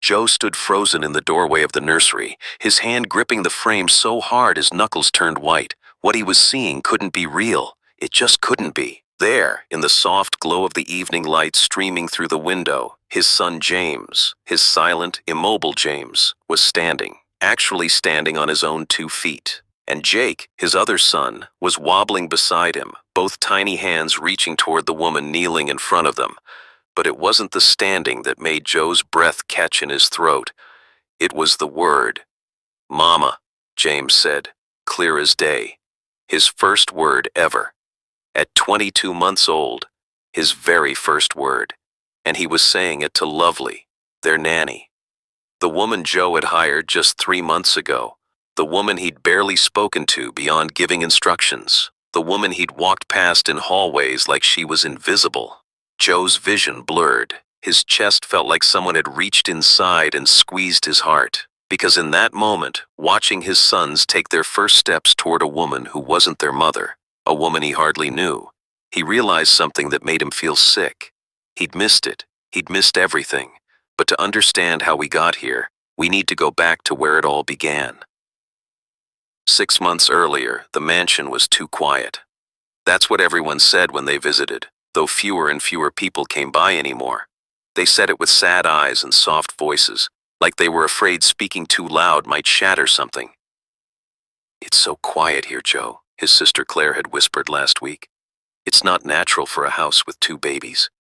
Joe stood frozen in the doorway of the nursery, his hand gripping the frame so hard his knuckles turned white. What he was seeing couldn't be real. It just couldn't be. There, in the soft glow of the evening light streaming through the window, his son James, his silent, immobile James, was standing, actually standing on his own 2 feet. And Jake, his other son, was wobbling beside him, both tiny hands reaching toward the woman kneeling in front of them. But it wasn't the standing that made Joe's breath catch in his throat. It was the word. "Mama," James said, clear as day. His first word ever. At 22 months old, his very first word. And he was saying it to Lovely, their nanny. The woman Joe had hired just 3 months ago. The woman he'd barely spoken to beyond giving instructions. The woman he'd walked past in hallways like she was invisible. Joe's vision blurred. His chest felt like someone had reached inside and squeezed his heart. Because in that moment, watching his sons take their first steps toward a woman who wasn't their mother, a woman he hardly knew, he realized something that made him feel sick. He'd missed it. He'd missed everything. But to understand how we got here, we need to go back to where it all began. 6 months earlier, the mansion was too quiet. That's what everyone said when they visited, though fewer and fewer people came by anymore. They said it with sad eyes and soft voices, like they were afraid speaking too loud might shatter something. "It's so quiet here, Joe," his sister Claire had whispered last week. "It's not natural for a house with 2 babies."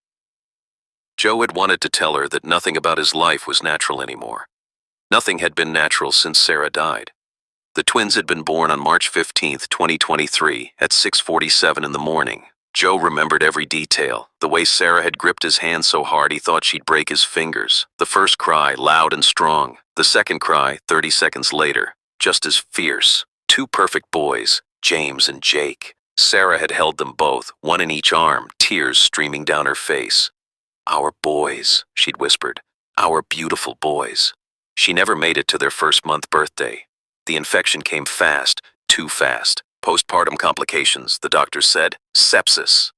Joe had wanted to tell her that nothing about his life was natural anymore. Nothing had been natural since Sarah died. The twins had been born on March 15th, 2023, at 6:47 in the morning. Joe remembered every detail, the way Sarah had gripped his hand so hard he thought she'd break his fingers. The first cry, loud and strong. The second cry, 30 seconds later, just as fierce. 2 perfect boys, James and Jake. Sarah had held them both, one in each arm, tears streaming down her face. "Our boys," she'd whispered. "Our beautiful boys." She never made it to their first-month birthday. The infection came fast, too fast. Postpartum complications, the doctors said. Sepsis.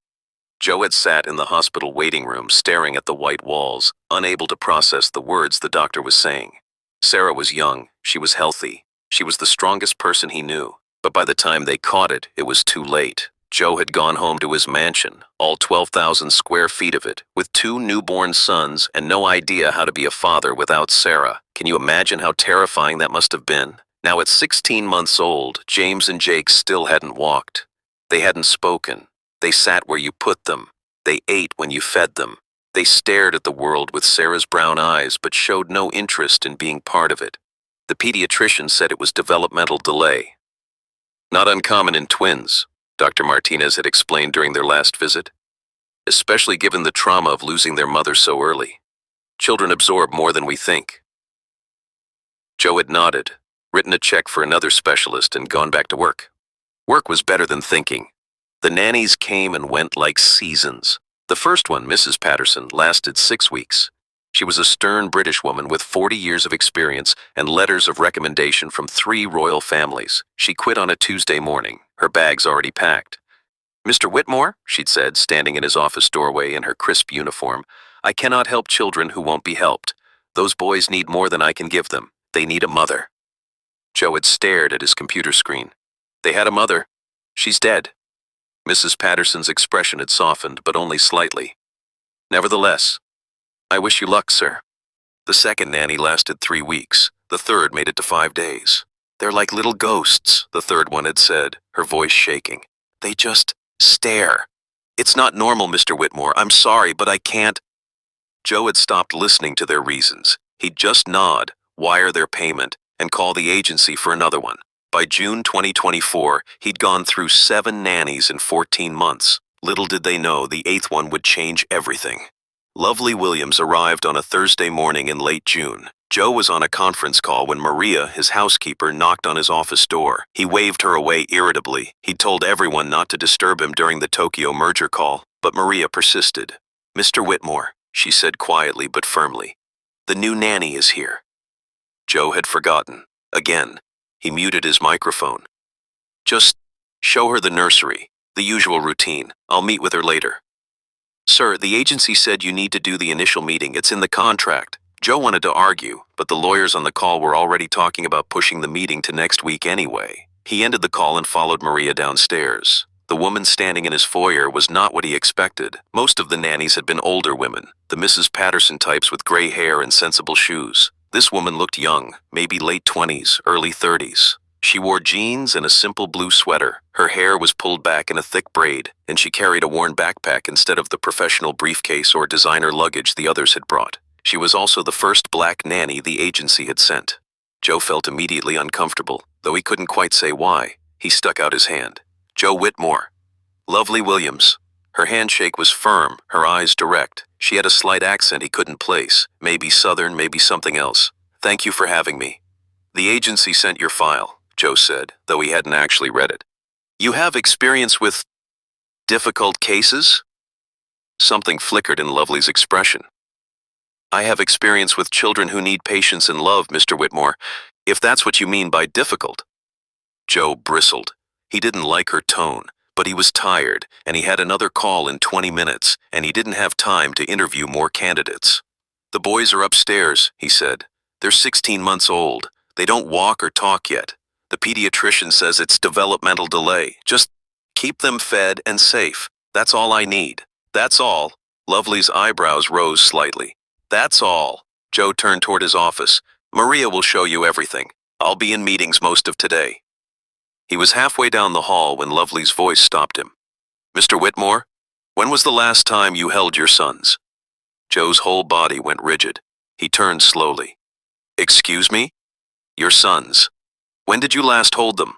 Joe had sat in the hospital waiting room staring at the white walls, unable to process the words the doctor was saying. Sarah was young, she was healthy, she was the strongest person he knew. But by the time they caught it, it was too late. Joe had gone home to his mansion, all 12,000 square feet of it, with 2 newborn sons and no idea how to be a father without Sarah. Can you imagine how terrifying that must have been? Now at 16 months old, James and Jake still hadn't walked. They hadn't spoken. They sat where you put them. They ate when you fed them. They stared at the world with Sarah's brown eyes but showed no interest in being part of it. The pediatrician said it was developmental delay. Not uncommon in twins, Dr. Martinez had explained during their last visit. Especially given the trauma of losing their mother so early. Children absorb more than we think. Joe had nodded, written a check for another specialist, and gone back to work. Work was better than thinking. The nannies came and went like seasons. The first one, Mrs. Patterson, lasted 6 weeks. She was a stern British woman with 40 years of experience and letters of recommendation from 3 royal families. She quit on a Tuesday morning, her bags already packed. "Mr. Whitmore," she'd said, standing in his office doorway in her crisp uniform, "I cannot help children who won't be helped. Those boys need more than I can give them. They need a mother." Joe had stared at his computer screen. They had a mother. She's dead. Mrs. Patterson's expression had softened, but only slightly. "Nevertheless, I wish you luck, sir." The second nanny lasted 3 weeks. The third made it to 5 days. "They're like little ghosts," the third one had said, her voice shaking. "They just stare. It's not normal, Mr. Whitmore. I'm sorry, but I can't." Joe had stopped listening to their reasons. He'd just nod, wire their payment, and call the agency for another one. By June 2024, he'd gone through 7 nannies in 14 months. Little did they know the 8th one would change everything. Lovely Williams arrived on a Thursday morning in late June. Joe was on a conference call when Maria, his housekeeper, knocked on his office door. He waved her away irritably. He'd told everyone not to disturb him during the Tokyo merger call, but Maria persisted. "Mr. Whitmore," she said quietly but firmly, "the new nanny is here." Joe had forgotten. Again, he muted his microphone. "Just show her the nursery, the usual routine. I'll meet with her later." "Sir, the agency said you need to do the initial meeting. It's in the contract." Joe wanted to argue, but the lawyers on the call were already talking about pushing the meeting to next week anyway. He ended the call and followed Maria downstairs. The woman standing in his foyer was not what he expected. Most of the nannies had been older women, the Mrs. Patterson types with gray hair and sensible shoes. This woman looked young, maybe late 20s, early 30s. She wore jeans and a simple blue sweater. Her hair was pulled back in a thick braid, and she carried a worn backpack instead of the professional briefcase or designer luggage the others had brought. She was also the first black nanny the agency had sent. Joe felt immediately uncomfortable, though he couldn't quite say why. He stuck out his hand. Joe Whitmore. Lovely Williams. Her handshake was firm, her eyes direct. She had a slight accent he couldn't place, maybe Southern, maybe something else. Thank you for having me. The agency sent your file, Joe said, though he hadn't actually read it. You have experience with difficult cases? Something flickered in Lovely's expression. I have experience with children who need patience and love, Mr. Whitmore, if that's what you mean by difficult. Joe bristled. He didn't like her tone, but he was tired, and he had another call in 20 minutes, and he didn't have time to interview more candidates. The boys are upstairs, he said. They're 16 months old. They don't walk or talk yet. The pediatrician says it's developmental delay. Just keep them fed and safe. That's all I need. That's all. Lovely's eyebrows rose slightly. That's all. Joe turned toward his office. Maria will show you everything. I'll be in meetings most of today. He was halfway down the hall when Lovely's voice stopped him. Mr. Whitmore, when was the last time you held your sons? Joe's whole body went rigid. He turned slowly. Excuse me? Your sons. When did you last hold them?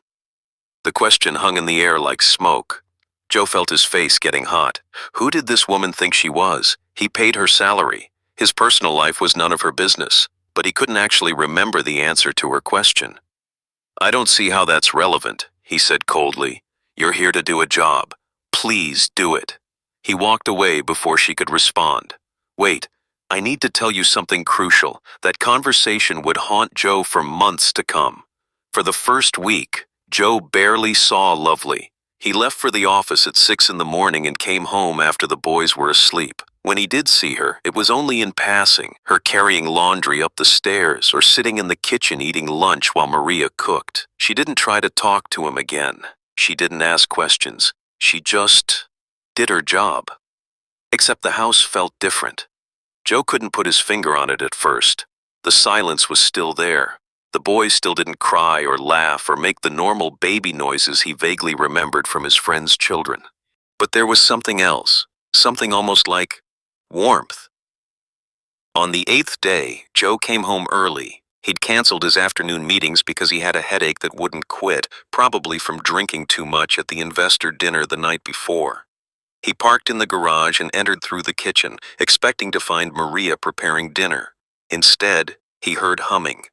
The question hung in the air like smoke. Joe felt his face getting hot. Who did this woman think she was? He paid her salary. His personal life was none of her business, but he couldn't actually remember the answer to her question. I don't see how that's relevant, he said coldly. You're here to do a job. Please do it. He walked away before she could respond. Wait, I need to tell you something crucial. That conversation would haunt Joe for months to come. For the first week, Joe barely saw Lovely. He left for the office at 6 in the morning and came home after the boys were asleep. When he did see her, it was only in passing, her carrying laundry up the stairs or sitting in the kitchen eating lunch while Maria cooked. She didn't try to talk to him again. She didn't ask questions. She just did her job. Except the house felt different. Joe couldn't put his finger on it at first. The silence was still there. The boys still didn't cry or laugh or make the normal baby noises he vaguely remembered from his friends' children. But there was something else, something almost like warmth. On the 8th day, Joe came home early. He'd canceled his afternoon meetings because he had a headache that wouldn't quit, probably from drinking too much at the investor dinner the night before. He parked in the garage and entered through the kitchen, expecting to find Maria preparing dinner. Instead, he heard humming.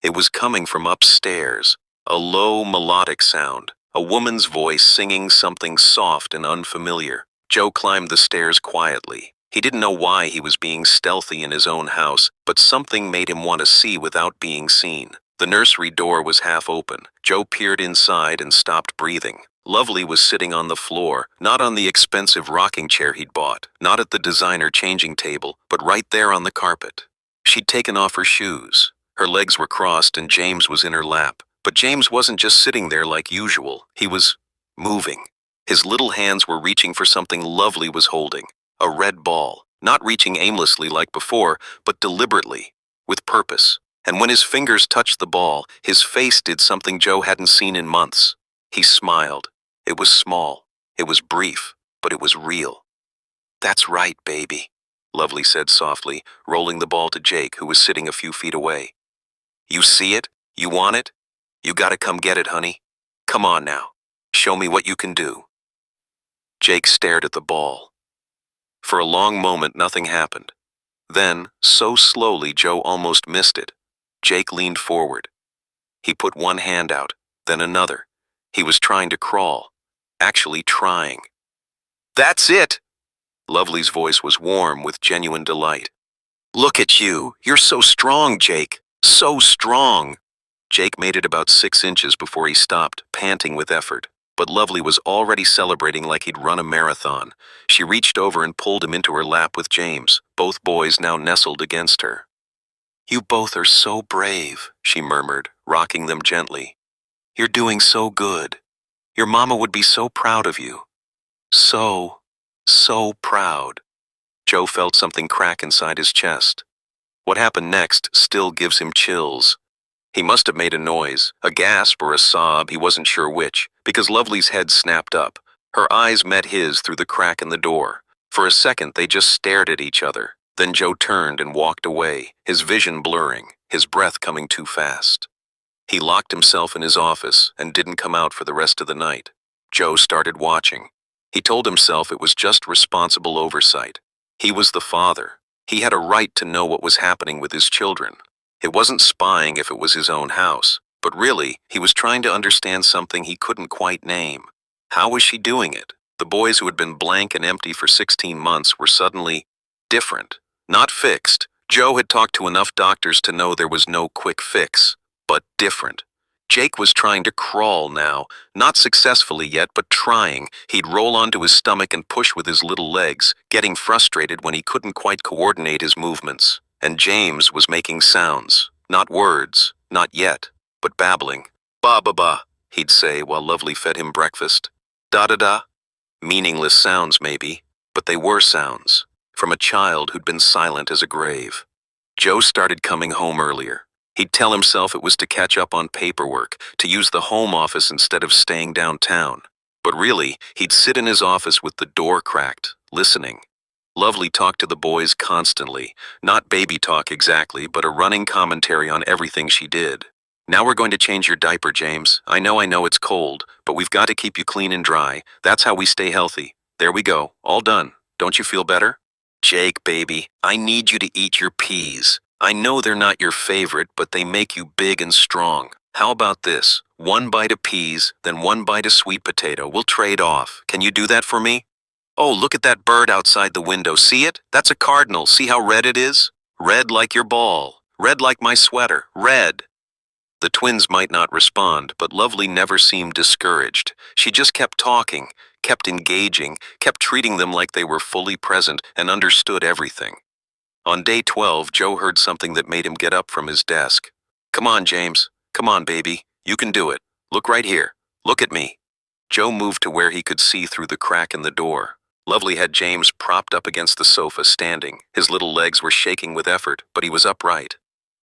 It was coming from upstairs, a low melodic sound, a woman's voice singing something soft and unfamiliar. Joe climbed the stairs quietly. He didn't know why he was being stealthy in his own house, but something made him want to see without being seen. The nursery door was half open. Joe peered inside and stopped breathing. Lovely was sitting on the floor, not on the expensive rocking chair he'd bought, not at the designer changing table, but right there on the carpet. She'd taken off her shoes. Her legs were crossed and James was in her lap. But James wasn't just sitting there like usual. He was moving. His little hands were reaching for something Lovely was holding. A red ball, not reaching aimlessly like before, but deliberately, with purpose. And when his fingers touched the ball, his face did something Joe hadn't seen in months. He smiled. It was small. It was brief, but it was real. That's right, baby, Lovely said softly, rolling the ball to Jake, who was sitting a few feet away. You see it? You want it? You gotta come get it, honey. Come on now. Show me what you can do. Jake stared at the ball. For a long moment, nothing happened. Then, so slowly Joe almost missed it, Jake leaned forward. He put one hand out, then another. He was trying to crawl. Actually trying. That's it! Lovely's voice was warm with genuine delight. Look at you. You're so strong, Jake. So strong. Jake made it about 6 inches before he stopped, panting with effort. But Lovely was already celebrating like he'd run a marathon. She reached over and pulled him into her lap with James, both boys now nestled against her. "You both are so brave," she murmured, rocking them gently. "You're doing so good. Your mama would be so proud of you. So, so proud." Joe felt something crack inside his chest. What happened next still gives him chills. He must have made a noise, a gasp or a sob, he wasn't sure which, because Lovely's head snapped up. Her eyes met his through the crack in the door. For a second, they just stared at each other. Then Joe turned and walked away, his vision blurring, his breath coming too fast. He locked himself in his office and didn't come out for the rest of the night. Joe started watching. He told himself it was just responsible oversight. He was the father. He had a right to know what was happening with his children. It wasn't spying if it was his own house, but really, he was trying to understand something he couldn't quite name. How was she doing it? The boys who had been blank and empty for 16 months were suddenly different, not fixed. Joe had talked to enough doctors to know there was no quick fix, but different. Jake was trying to crawl now, not successfully yet, but trying. He'd roll onto his stomach and push with his little legs, getting frustrated when he couldn't quite coordinate his movements. And James was making sounds, not words, not yet, but babbling. "Ba-ba-ba," he'd say while Lovely fed him breakfast. "Da-da-da." Meaningless sounds, maybe, but they were sounds, from a child who'd been silent as a grave. Joe started coming home earlier. He'd tell himself it was to catch up on paperwork, to use the home office instead of staying downtown. But really, he'd sit in his office with the door cracked, listening. Lovely talked to the boys constantly, not baby talk exactly, but a running commentary on everything she did. "Now we're going to change your diaper, James. I know it's cold, but we've got to keep you clean and dry. That's how we stay healthy. There we go, all done. Don't you feel better?" "Jake, baby, I need you to eat your peas. I know they're not your favorite, but they make you big and strong. How about this? 1 bite of peas, then 1 bite of sweet potato. We'll trade off. Can you do that for me? Oh, look at that bird outside the window. See it? That's a cardinal. See how red it is? Red like your ball. Red like my sweater. Red." The twins might not respond, but Lovely never seemed discouraged. She just kept talking, kept engaging, kept treating them like they were fully present and understood everything. On day 12, Joe heard something that made him get up from his desk. "Come on, James. Come on, baby. You can do it. Look right here. Look at me." Joe moved to where he could see through the crack in the door. Lovely had James propped up against the sofa, standing. His little legs were shaking with effort, but he was upright.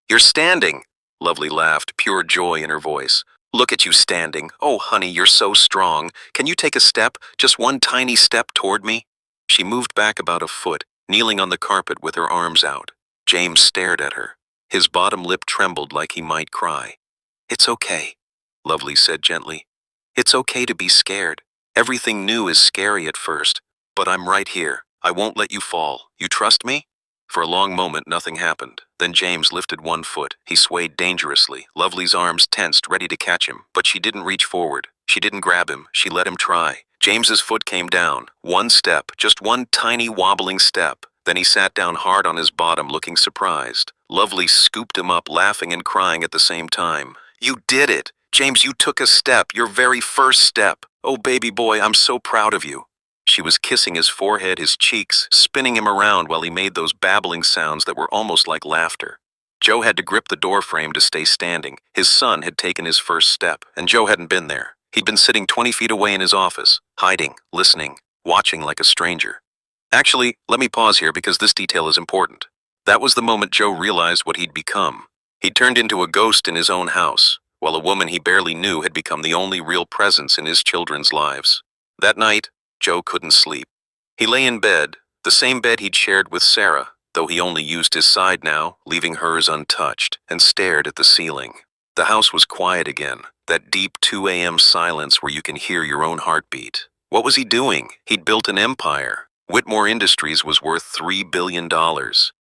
"You're standing!" Lovely laughed, pure joy in her voice. "Look at you standing. Oh, honey, you're so strong. Can you take a step, just one tiny step toward me?" She moved back about a foot, kneeling on the carpet with her arms out. James stared at her. His bottom lip trembled like he might cry. "It's okay," Lovely said gently. "It's okay to be scared. Everything new is scary at first, but I'm right here. I won't let you fall. You trust me?" For a long moment, nothing happened. Then James lifted one foot. He swayed dangerously. Lovely's arms tensed, ready to catch him, but she didn't reach forward. She didn't grab him. She let him try. James's foot came down. One step, just one tiny wobbling step. Then he sat down hard on his bottom, looking surprised. Lovely scooped him up, laughing and crying at the same time. "You did it! James, you took a step, your very first step. Oh, baby boy, I'm so proud of you." She was kissing his forehead, his cheeks, spinning him around while he made those babbling sounds that were almost like laughter. Joe had to grip the doorframe to stay standing. His son had taken his first step, and Joe hadn't been there. He'd been sitting 20 feet away in his office, hiding, listening, watching like a stranger. Actually, let me pause here because this detail is important. That was the moment Joe realized what he'd become. He'd turned into a ghost in his own house, while a woman he barely knew had become the only real presence in his children's lives. That night, Joe couldn't sleep. He lay in bed, the same bed he'd shared with Sarah, though he only used his side now, leaving hers untouched, and stared at the ceiling. The house was quiet again, that deep 2 a.m. silence where you can hear your own heartbeat. What was he doing? He'd built an empire. Whitmore Industries was worth $3 billion.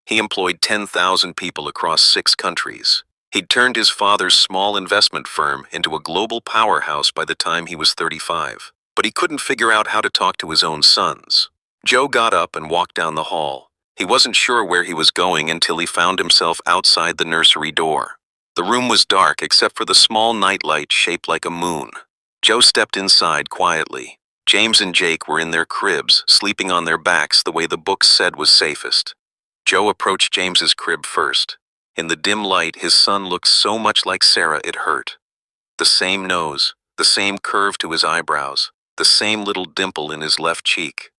He employed 10,000 people across 6 countries. He'd turned his father's small investment firm into a global powerhouse by the time he was 35. But he couldn't figure out how to talk to his own sons. Joe got up and walked down the hall. He wasn't sure where he was going until he found himself outside the nursery door. The room was dark except for the small nightlight shaped like a moon. Joe stepped inside quietly. James and Jake were in their cribs, sleeping on their backs the way the books said was safest. Joe approached James's crib first. In the dim light, his son looked so much like Sarah it hurt. The same nose, the same curve to his eyebrows, the same little dimple in his left cheek.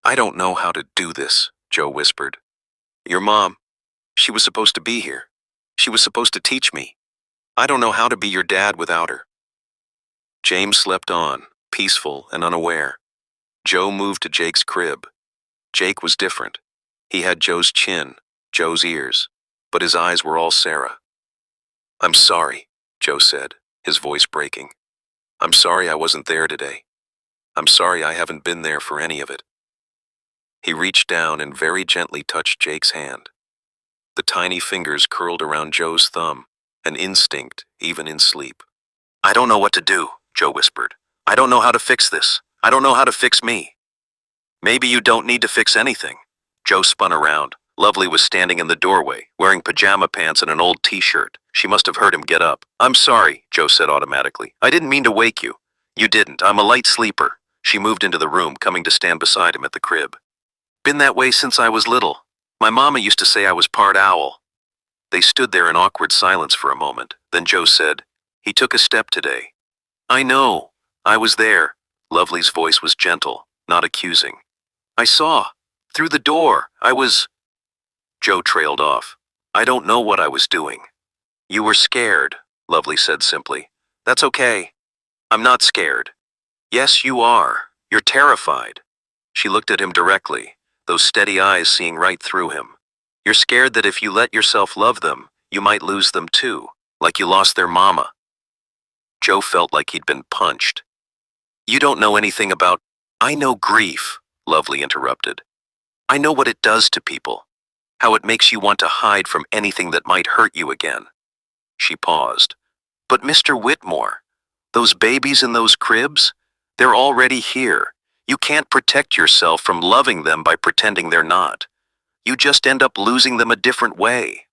"I don't know how to do this," Joe whispered. "Your mom, she was supposed to be here. She was supposed to teach me. I don't know how to be your dad without her." James slept on, peaceful and unaware. Joe moved to Jake's crib. Jake was different. He had Joe's chin, Joe's ears, but his eyes were all Sarah. "I'm sorry," Joe said, his voice breaking. "I'm sorry I wasn't there today. I'm sorry I haven't been there for any of it." He reached down and very gently touched Jake's hand. The tiny fingers curled around Joe's thumb, an instinct even in sleep. "I don't know what to do," Joe whispered. "I don't know how to fix this. I don't know how to fix me." "Maybe you don't need to fix anything." Joe spun around. Lovely was standing in the doorway, wearing pajama pants and an old t-shirt. She must have heard him get up. "I'm sorry," Joe said automatically. "I didn't mean to wake you." "You didn't. I'm a light sleeper." She moved into the room, coming to stand beside him at the crib. "Been that way since I was little. My mama used to say I was part owl." They stood there in awkward silence for a moment. Then Joe said, "He took a step today." "I know. I was there." Lovely's voice was gentle, not accusing. "I saw. Through the door. I was—" Joe trailed off. "I don't know what I was doing." "You were scared," Lovely said simply. "That's okay. I'm not scared." "Yes, you are. You're terrified." She looked at him directly, those steady eyes seeing right through him. "You're scared that if you let yourself love them, you might lose them too, like you lost their mama." Joe felt like he'd been punched. "You don't know anything about—" "I know grief," Lovely interrupted. "I know what it does to people, how it makes you want to hide from anything that might hurt you again." She paused. "But Mr. Whitmore, those babies in those cribs, they're already here. You can't protect yourself from loving them by pretending they're not. You just end up losing them a different way."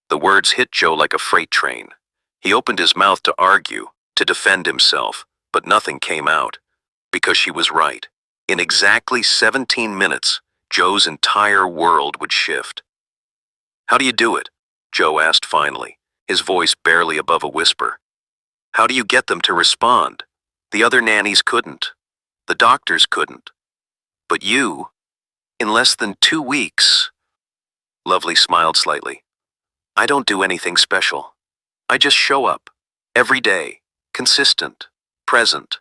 The words hit Joe like a freight train. He opened his mouth to argue, to defend himself, but nothing came out. Because she was right. In exactly 17 minutes, Joe's entire world would shift. "How do you do it?" Joe asked finally, his voice barely above a whisper. "How do you get them to respond? The other nannies couldn't. The doctors couldn't. But you, in less than 2 weeks..." Lovely smiled slightly. "I don't do anything special. I just show up. Every day. Consistent. Present.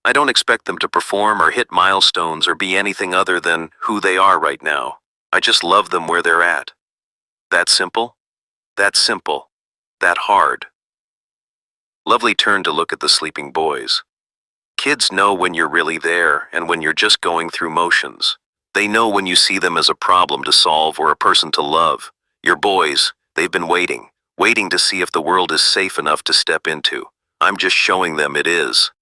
I don't expect them to perform or hit milestones or be anything other than who they are right now. I just love them where they're at. That simple? That simple. That hard." Lovely turned to look at the sleeping boys. Kids know when you're really there and when you're just going through motions. They know when you see them as a problem to solve or a person to love. Your boys, they've been waiting to see if the world is safe enough to step into. I'm just showing them it is.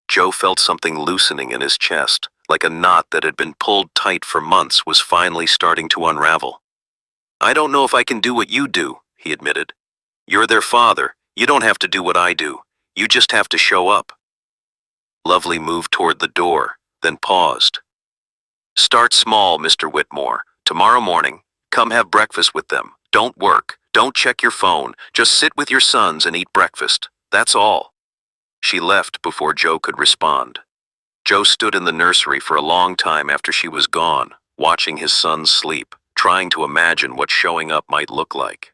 Joe felt something loosening in his chest, like a knot that had been pulled tight for months was finally starting to unravel. "I don't know if I can do what you do," he admitted. "You're their father. You don't have to do what I do. You just have to show up." Lovely moved toward the door, then paused. "Start small, Mr. Whitmore. Tomorrow morning, come have breakfast with them. Don't work. Don't check your phone. Just sit with your sons and eat breakfast. That's all." She left before Joe could respond. Joe stood in the nursery for a long time after she was gone, watching his sons sleep, trying to imagine what showing up might look like.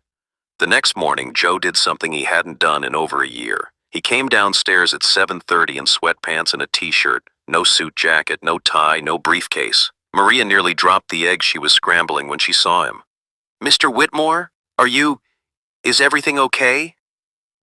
The next morning, Joe did something he hadn't done in over a year. He came downstairs at 7:30 in sweatpants and a t-shirt, no suit jacket, no tie, no briefcase. Maria nearly dropped the eggs she was scrambling when she saw him. "Mr. Whitmore, is everything okay?"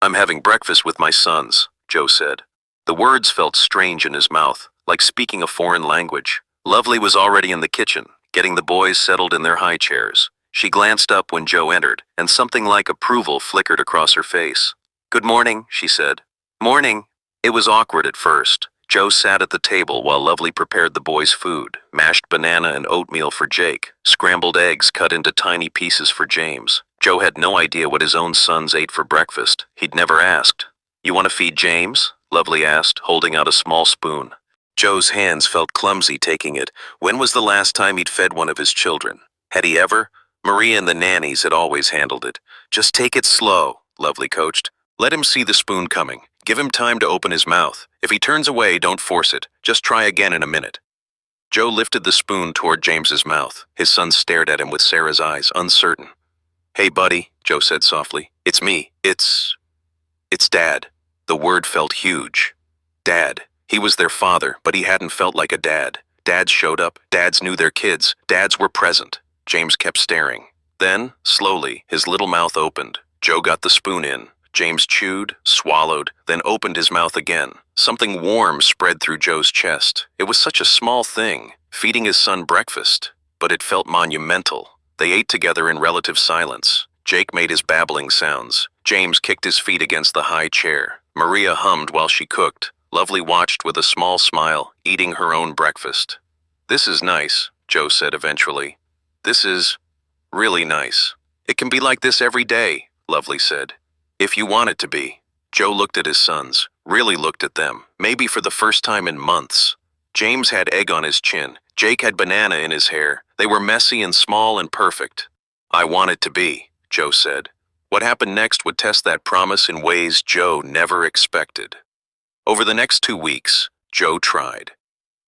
"I'm having breakfast with my sons," Joe said. The words felt strange in his mouth, like speaking a foreign language. Lovely was already in the kitchen, getting the boys settled in their high chairs. She glanced up when Joe entered, and something like approval flickered across her face. "Good morning," she said. "Morning." It was awkward at first. Joe sat at the table while Lovely prepared the boys' food, mashed banana and oatmeal for Jake, scrambled eggs cut into tiny pieces for James. Joe had no idea what his own sons ate for breakfast. He'd never asked. "You want to feed James?" Lovely asked, holding out a small spoon. Joe's hands felt clumsy taking it. When was the last time he'd fed one of his children? Had he ever? Maria and the nannies had always handled it. Just take it slow, Lovely coached. Let him see the spoon coming. Give him time to open his mouth. If he turns away, don't force it. Just try again in a minute. Joe lifted the spoon toward James's mouth. His son stared at him with Sarah's eyes, uncertain. Hey, buddy, Joe said softly. It's me. It's Dad. The word felt huge. Dad. He was their father, but he hadn't felt like a dad. Dads showed up. Dads knew their kids. Dads were present. James kept staring. Then, slowly, his little mouth opened. Joe got the spoon in. James chewed, swallowed, then opened his mouth again. Something warm spread through Joe's chest. It was such a small thing, feeding his son breakfast, but it felt monumental. They ate together in relative silence. Jake made his babbling sounds. James kicked his feet against the high chair. Maria hummed while she cooked. Lovely watched with a small smile, eating her own breakfast. This is nice, Joe said eventually. This is really nice. It can be like this every day, Lovely said. If you want it to be. Joe looked at his sons, really looked at them, maybe for the first time in months. James had egg on his chin. Jake had banana in his hair. They were messy and small and perfect. I want it to be, Joe said. What happened next would test that promise in ways Joe never expected. Over the next 2 weeks, Joe tried.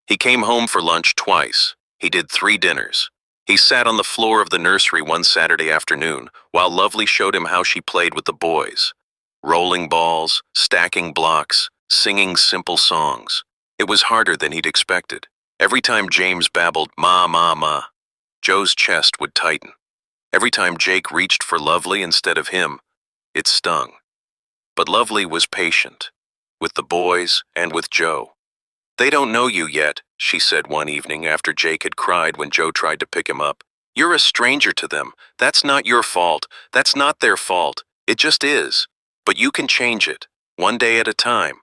He came home for lunch twice. He did 3 dinners. He sat on the floor of the nursery one Saturday afternoon while Lovely showed him how she played with the boys. Rolling balls, stacking blocks, singing simple songs. It was harder than he'd expected. Every time James babbled, "Ma, ma, ma," Joe's chest would tighten. Every time Jake reached for Lovely instead of him, it stung. But Lovely was patient, with the boys and with Joe. They don't know you yet, she said one evening after Jake had cried when Joe tried to pick him up. You're a stranger to them. That's not your fault. That's not their fault. It just is. But you can change it, one day at a time.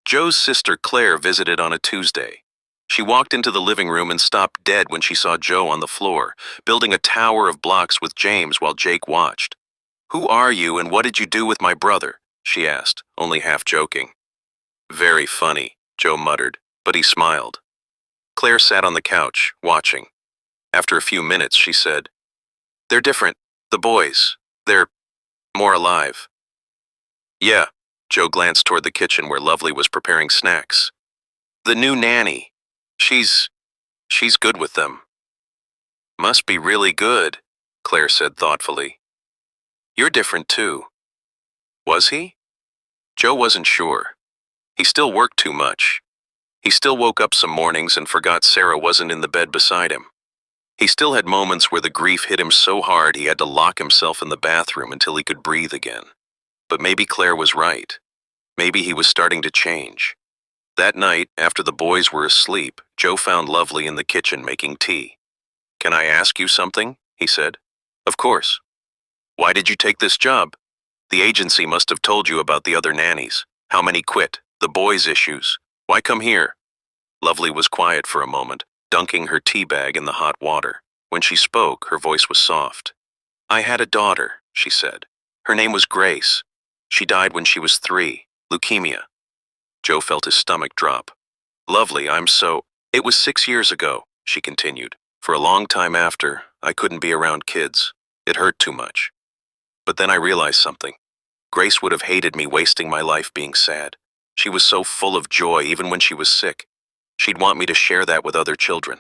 Joe's sister Claire visited on a Tuesday. She walked into the living room and stopped dead when she saw Joe on the floor, building a tower of blocks with James while Jake watched. Who are you and what did you do with my brother? She asked, only half joking. Very funny, Joe muttered, but he smiled. Claire sat on the couch, watching. After a few minutes, she said, They're different, the boys. They're more alive. Yeah, Joe glanced toward the kitchen where Lovely was preparing snacks. The new nanny. She's good with them. Must be really good, Claire said thoughtfully. You're different too. Was he? Joe wasn't sure. He still worked too much. He still woke up some mornings and forgot Sarah wasn't in the bed beside him. He still had moments where the grief hit him so hard he had to lock himself in the bathroom until he could breathe again. But maybe Claire was right. Maybe he was starting to change. That night, after the boys were asleep, Joe found Lovely in the kitchen making tea. Can I ask you something? He said. Of course. Why did you take this job? The agency must have told you about the other nannies. How many quit? The boys' issues. Why come here? Lovely was quiet for a moment, dunking her tea bag in the hot water. When she spoke, her voice was soft. I had a daughter, she said. Her name was Grace. She died when she was 3, leukemia. Joe felt his stomach drop. Lovely, It was 6 years ago, she continued. For a long time after, I couldn't be around kids. It hurt too much. But then I realized something. Grace would have hated me wasting my life being sad. She was so full of joy even when she was sick. She'd want me to share that with other children.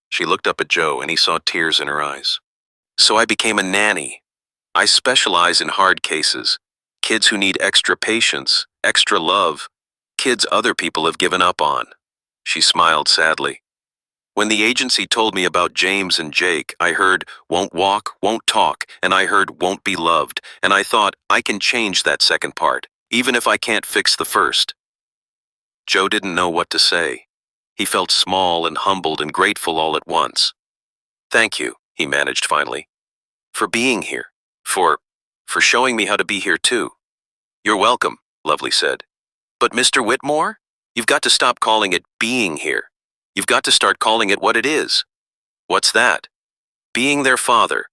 She looked up at Joe and he saw tears in her eyes. So I became a nanny. I specialize in hard cases. Kids who need extra patience, extra love. Kids other people have given up on. She smiled sadly. When the agency told me about James and Jake, I heard won't walk, won't talk, and I heard won't be loved, and I thought I can change that second part, even if I can't fix the first. Joe didn't know what to say. He felt small and humbled and grateful all at once. Thank you, he managed finally, for being here, for showing me how to be here too. You're welcome, Lovely said. But Mr. Whitmore, you've got to stop calling it being here. You've got to start calling it what it is. What's that? Being their father.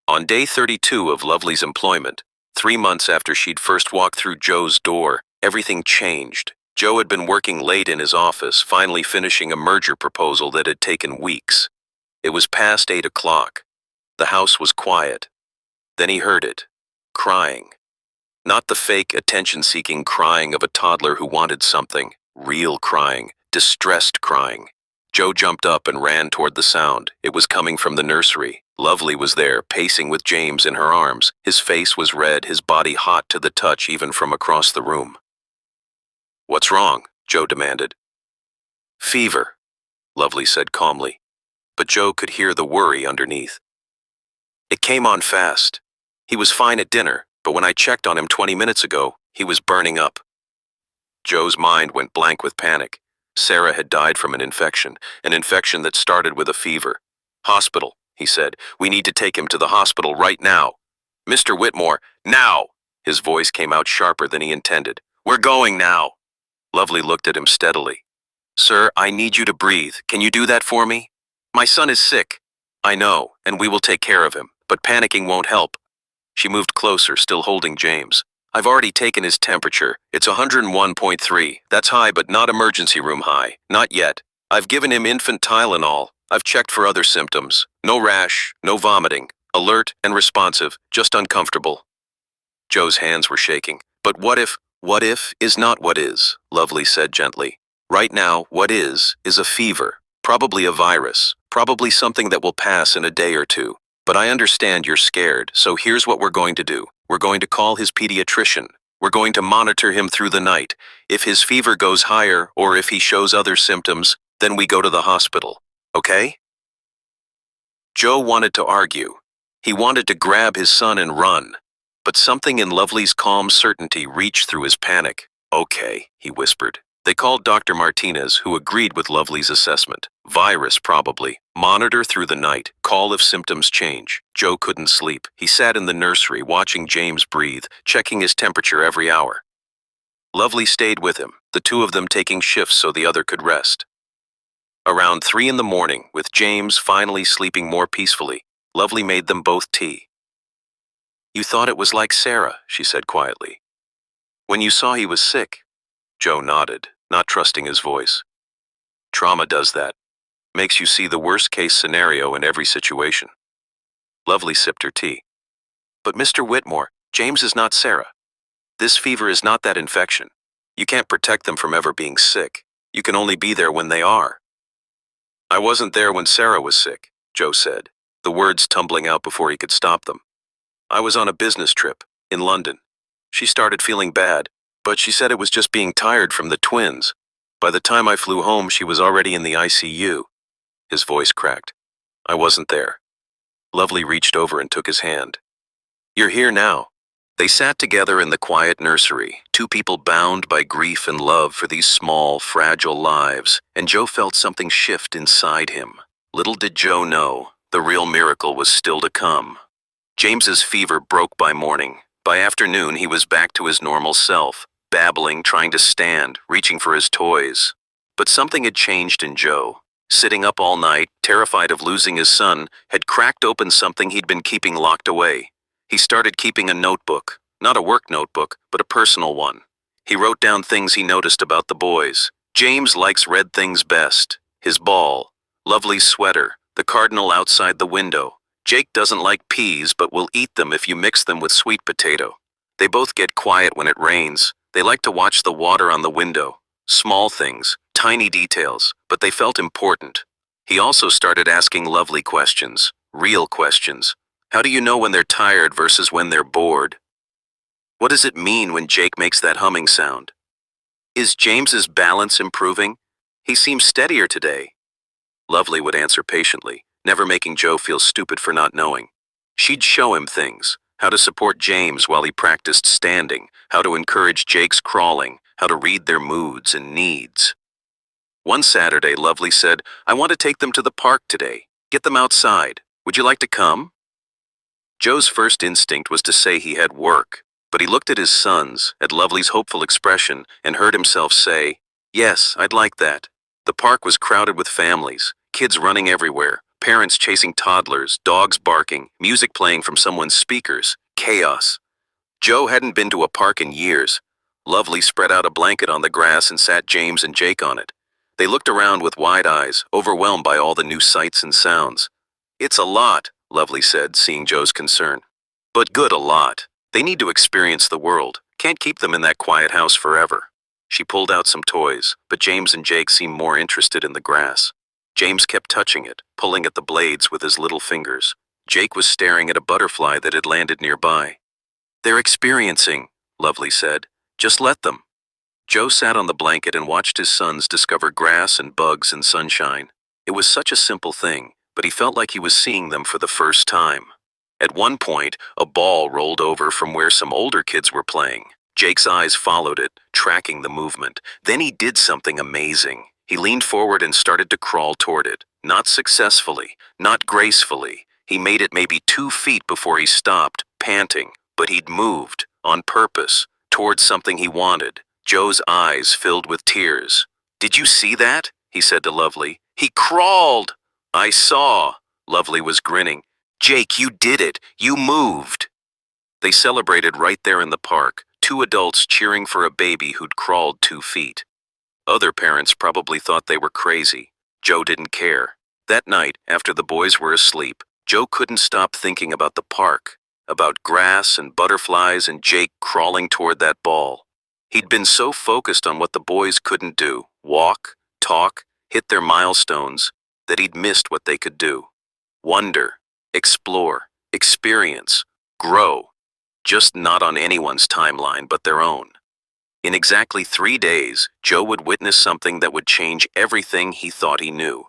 On day 32 of Lovely's employment, 3 months after she'd first walked through Joe's door, everything changed. Joe had been working late in his office, finally finishing a merger proposal that had taken weeks. It was past 8 o'clock. The house was quiet. Then he heard it. Crying. Not the fake, attention-seeking crying of a toddler who wanted something. Real crying. Distressed crying. Joe jumped up and ran toward the sound. It was coming from the nursery. Lovely was there, pacing with James in her arms. His face was red, his body hot to the touch even from across the room. "What's wrong?" Joe demanded. "Fever," Lovely said calmly, but Joe could hear the worry underneath. "It came on fast. He was fine at dinner, but when I checked on him 20 minutes ago, he was burning up." Joe's mind went blank with panic. Sarah had died from an infection that started with a fever. "Hospital," he said. "We need to take him to the hospital right now. Mr. Whitmore, now!" His voice came out sharper than he intended. "We're going now." Lovely looked at him steadily. "Sir, I need you to breathe. Can you do that for me? My son is sick." "I know, and we will take care of him, but panicking won't help." She moved closer, still holding James. "I've already taken his temperature. It's 101.3. That's high, but not emergency room high. Not yet. I've given him infant Tylenol. I've checked for other symptoms. No rash, no vomiting. Alert and responsive, just uncomfortable." Joe's hands were shaking. "But what if is not what is," Lovely said gently. "Right now, what is a fever. Probably a virus. Probably something that will pass in a day or two. But I understand you're scared, so here's what we're going to do. We're going to call his pediatrician. We're going to monitor him through the night. If his fever goes higher, or if he shows other symptoms, then we go to the hospital. Okay?" Joe wanted to argue. He wanted to grab his son and run. But something in Lovely's calm certainty reached through his panic. "Okay," he whispered. They called Dr. Martinez, who agreed with Lovely's assessment. Virus, probably. Monitor through the night. Call if symptoms change. Joe couldn't sleep. He sat in the nursery, watching James breathe, checking his temperature every hour. Lovely stayed with him, the two of them taking shifts so the other could rest. Around 3 in the morning, with James finally sleeping more peacefully, Lovely made them both tea. "You thought it was like Sarah," she said quietly. "When you saw he was sick?" Joe nodded, not trusting his voice. "Trauma does that. Makes you see the worst-case scenario in every situation." Lovely sipped her tea. "But Mr. Whitmore, James is not Sarah. This fever is not that infection. You can't protect them from ever being sick. You can only be there when they are." "I wasn't there when Sarah was sick," Joe said, the words tumbling out before he could stop them. "I was on a business trip, in London. She started feeling bad, but she said it was just being tired from the twins. By the time I flew home, she was already in the ICU. His voice cracked. "I wasn't there." Lovely reached over and took his hand. "You're here now." They sat together in the quiet nursery, two people bound by grief and love for these small, fragile lives, and Joe felt something shift inside him. Little did Joe know, the real miracle was still to come. James's fever broke by morning. By afternoon, he was back to his normal self, babbling, trying to stand, reaching for his toys. But something had changed in Joe. Sitting up all night, terrified of losing his son, had cracked open something he'd been keeping locked away. He started keeping a notebook, not a work notebook, but a personal one. He wrote down things he noticed about the boys. James likes red things best. His ball, Lovely's sweater, the cardinal outside the window. Jake doesn't like peas, but will eat them if you mix them with sweet potato. They both get quiet when it rains. They like to watch the water on the window. Small things, tiny details, but they felt important. He also started asking Lovely questions, real questions. How do you know when they're tired versus when they're bored? What does it mean when Jake makes that humming sound? Is James's balance improving? He seems steadier today. Lovely would answer patiently, never making Joe feel stupid for not knowing. She'd show him things, how to support James while he practiced standing, how to encourage Jake's crawling, how to read their moods and needs. One Saturday, Lovely said, "I want to take them to the park today. Get them outside. Would you like to come?" Joe's first instinct was to say he had work, but he looked at his sons, at Lovely's hopeful expression, and heard himself say, "Yes, I'd like that." The park was crowded with families, kids running everywhere, parents chasing toddlers, dogs barking, music playing from someone's speakers, chaos. Joe hadn't been to a park in years. Lovely spread out a blanket on the grass and sat James and Jake on it. They looked around with wide eyes, overwhelmed by all the new sights and sounds. "It's a lot. Lovely said, seeing Joe's concern. But good a lot. They need to experience the world. Can't keep them in that quiet house forever. She pulled out some toys, but James and Jake seemed more interested in the grass. James kept touching it, pulling at the blades with his little fingers. Jake was staring at a butterfly that had landed nearby. They're experiencing, Lovely said. Just let them. Joe sat on the blanket and watched his sons discover grass and bugs and sunshine. It was such a simple thing, but he felt like he was seeing them for the first time. At one point, a ball rolled over from where some older kids were playing. Jake's eyes followed it, tracking the movement. Then he did something amazing. He leaned forward and started to crawl toward it. Not successfully, not gracefully. He made it maybe 2 feet before he stopped, panting, but he'd moved, on purpose, towards something he wanted. Joe's eyes filled with tears. Did you see that? He said to Lovely. He crawled! I saw. Lovely was grinning. Jake, you did it. You moved. They celebrated right there in the park, 2 adults cheering for a baby who'd crawled 2 feet. Other parents probably thought they were crazy. Joe didn't care. That night, after the boys were asleep, Joe couldn't stop thinking about the park, about grass and butterflies and Jake crawling toward that ball. He'd been so focused on what the boys couldn't do, walk, talk, hit their milestones, that he'd missed what they could do. Wonder, explore, experience, grow, just not on anyone's timeline but their own. In exactly 3 days, Joe would witness something that would change everything he thought he knew.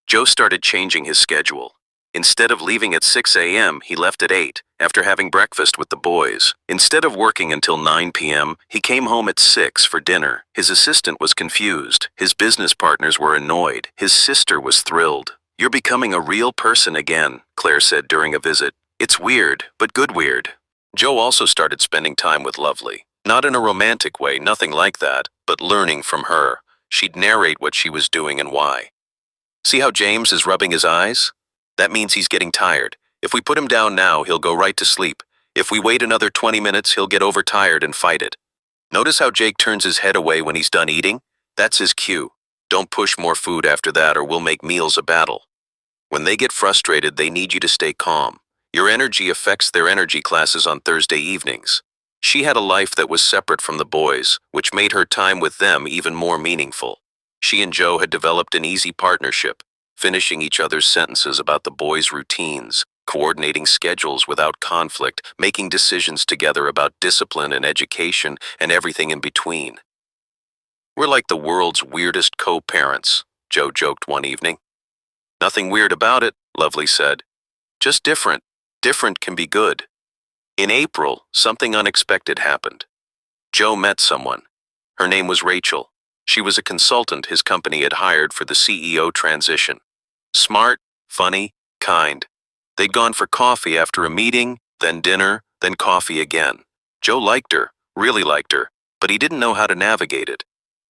Joe started changing his schedule. Instead of leaving at 6 a.m., he left at 8, after having breakfast with the boys. Instead of working until 9 p.m., he came home at 6 for dinner. His assistant was confused. His business partners were annoyed. His sister was thrilled. You're becoming a real person again, Claire said during a visit. It's weird, but good weird. Joe also started spending time with Lovely. Not in a romantic way, nothing like that, but learning from her. She'd narrate what she was doing and why. See how James is rubbing his eyes? That means he's getting tired. If we put him down now, he'll go right to sleep. If we wait another 20 minutes, he'll get overtired and fight it. Notice how Jake turns his head away when he's done eating? That's his cue. Don't push more food after that or we'll make meals a battle. When they get frustrated, they need you to stay calm. Your energy affects their energy classes on Thursday evenings. She had a life that was separate from the boys, which made her time with them even more meaningful. She and Joe had developed an easy partnership, finishing each other's sentences about the boys' routines, coordinating schedules without conflict, making decisions together about discipline and education and everything in between. We're like the world's weirdest co-parents, Joe joked one evening. Nothing weird about it, Lovely said. Just different. Different can be good. In April, something unexpected happened. Joe met someone. Her name was Rachel. She was a consultant his company had hired for the CEO transition. Smart, funny, kind. They'd gone for coffee after a meeting, then dinner, then coffee again. Joe liked her, really liked her, but he didn't know how to navigate it.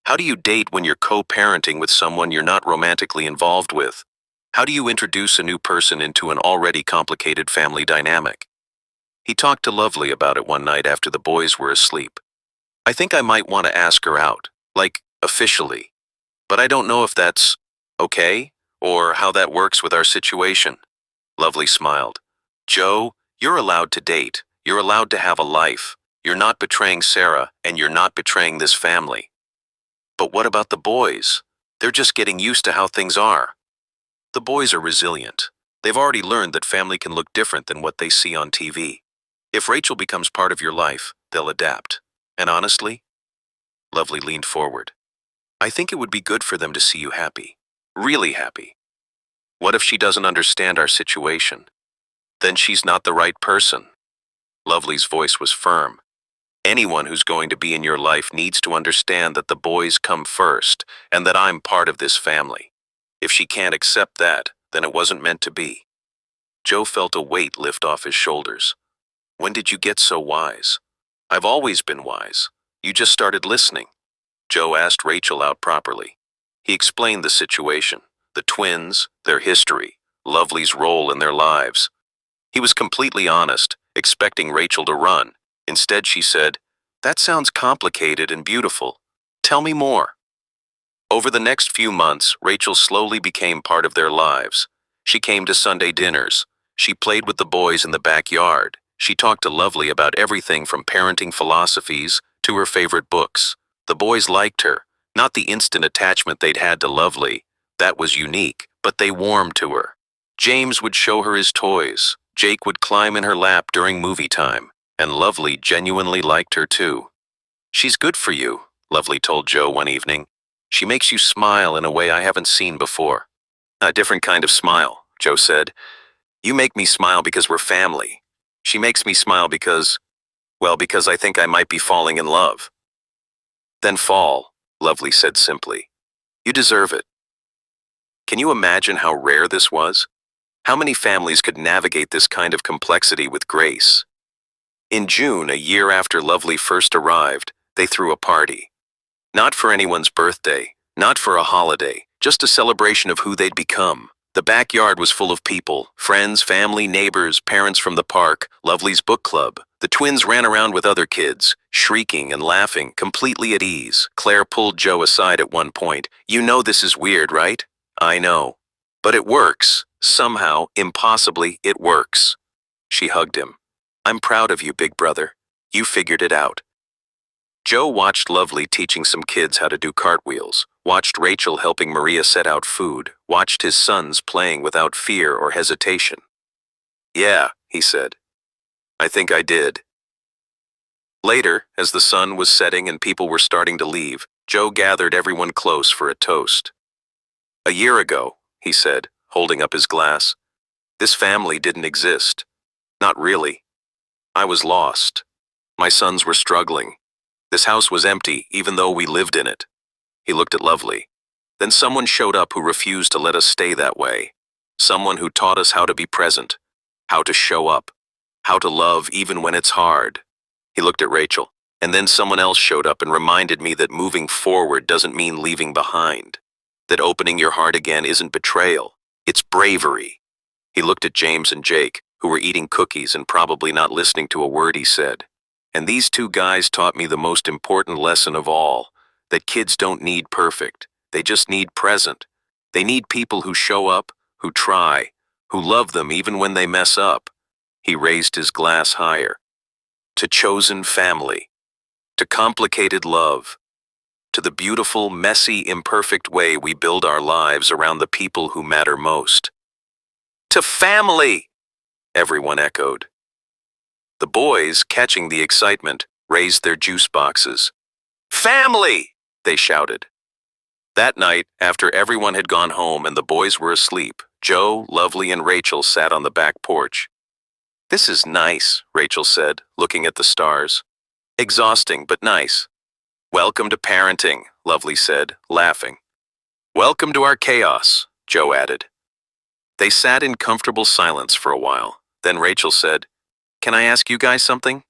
How do you date when you're co-parenting with someone you're not romantically involved with? How do you introduce a new person into an already complicated family dynamic? He talked to Lovely about it one night after the boys were asleep. I think I might want to ask her out, like officially. But I don't know if that's okay, or how that works with our situation. Lovely smiled. Joe, you're allowed to date. You're allowed to have a life. You're not betraying Sarah, and you're not betraying this family. But what about the boys? They're just getting used to how things are. The boys are resilient. They've already learned that family can look different than what they see on TV. If Rachel becomes part of your life, they'll adapt. And honestly, Lovely leaned forward. I think it would be good for them to see you happy. Really happy. What if she doesn't understand our situation? Then she's not the right person. Lovely's voice was firm. Anyone who's going to be in your life needs to understand that the boys come first and that I'm part of this family. If she can't accept that, then it wasn't meant to be. Joe felt a weight lift off his shoulders. When did you get so wise? I've always been wise. You just started listening. Joe asked Rachel out properly. He explained the situation, the twins, their history, Lovely's role in their lives. He was completely honest, expecting Rachel to run. Instead, she said, "That sounds complicated and beautiful. Tell me more." Over the next few months, Rachel slowly became part of their lives. She came to Sunday dinners. She played with the boys in the backyard. She talked to Lovely about everything from parenting philosophies to her favorite books. The boys liked her, not the instant attachment they'd had to Lovely. That was unique, but they warmed to her. James would show her his toys. Jake would climb in her lap during movie time, and Lovely genuinely liked her too. "She's good for you," Lovely told Joe one evening. "She makes you smile in a way I haven't seen before." "A different kind of smile," Joe said. "You make me smile because we're family. She makes me smile because I think I might be falling in love." "Then fall," Lovely said simply. "You deserve it." Can you imagine how rare this was? How many families could navigate this kind of complexity with grace? In June, a year after Lovely first arrived, they threw a party. Not for anyone's birthday, not for a holiday, just a celebration of who they'd become. The backyard was full of people, friends, family, neighbors, parents from the park, Lovely's book club. The twins ran around with other kids, shrieking and laughing, completely at ease. Claire pulled Joe aside at one point. "You know this is weird, right?" "I know. But it works. Somehow, impossibly, it works." She hugged him. "I'm proud of you, big brother. You figured it out." Joe watched Lovely teaching some kids how to do cartwheels, watched Rachel helping Maria set out food, watched his sons playing without fear or hesitation. "Yeah," he said. "I think I did." Later, as the sun was setting and people were starting to leave, Joe gathered everyone close for a toast. "A year ago," he said, holding up his glass, "this family didn't exist. Not really. I was lost. My sons were struggling. This house was empty, even though we lived in it." He looked at Lovely. "Then someone showed up who refused to let us stay that way. Someone who taught us how to be present, how to show up, how to love even when it's hard." He looked at Rachel. "And then someone else showed up and reminded me that moving forward doesn't mean leaving behind. That opening your heart again isn't betrayal. It's bravery." He looked at James and Jake, who were eating cookies and probably not listening to a word he said. "And these two guys taught me the most important lesson of all, that kids don't need perfect. They just need present. They need people who show up, who try, who love them even when they mess up." He raised his glass higher. "To chosen family, to complicated love, to the beautiful, messy, imperfect way we build our lives around the people who matter most." "To family!" everyone echoed. The boys, catching the excitement, raised their juice boxes. "Family!" they shouted. That night, after everyone had gone home and the boys were asleep, Joe, Lovely, and Rachel sat on the back porch. "This is nice," Rachel said, looking at the stars. "Exhausting, but nice." "Welcome to parenting," Lovely said, laughing. "Welcome to our chaos," Joe added. They sat in comfortable silence for a while. Then Rachel said, "Can I ask you guys something?"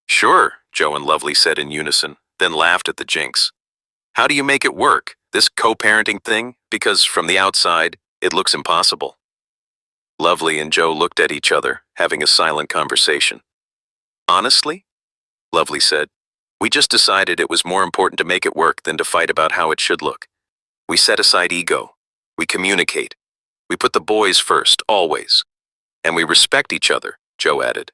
"Sure," Joe and Lovely said in unison, then laughed at the jinx. "How do you make it work, this co-parenting thing? Because from the outside, it looks impossible." Lovely and Joe looked at each other, having a silent conversation. "Honestly," Lovely said, "we just decided it was more important to make it work than to fight about how it should look. We set aside ego. We communicate. We put the boys first, always. And we respect each other," Joe added.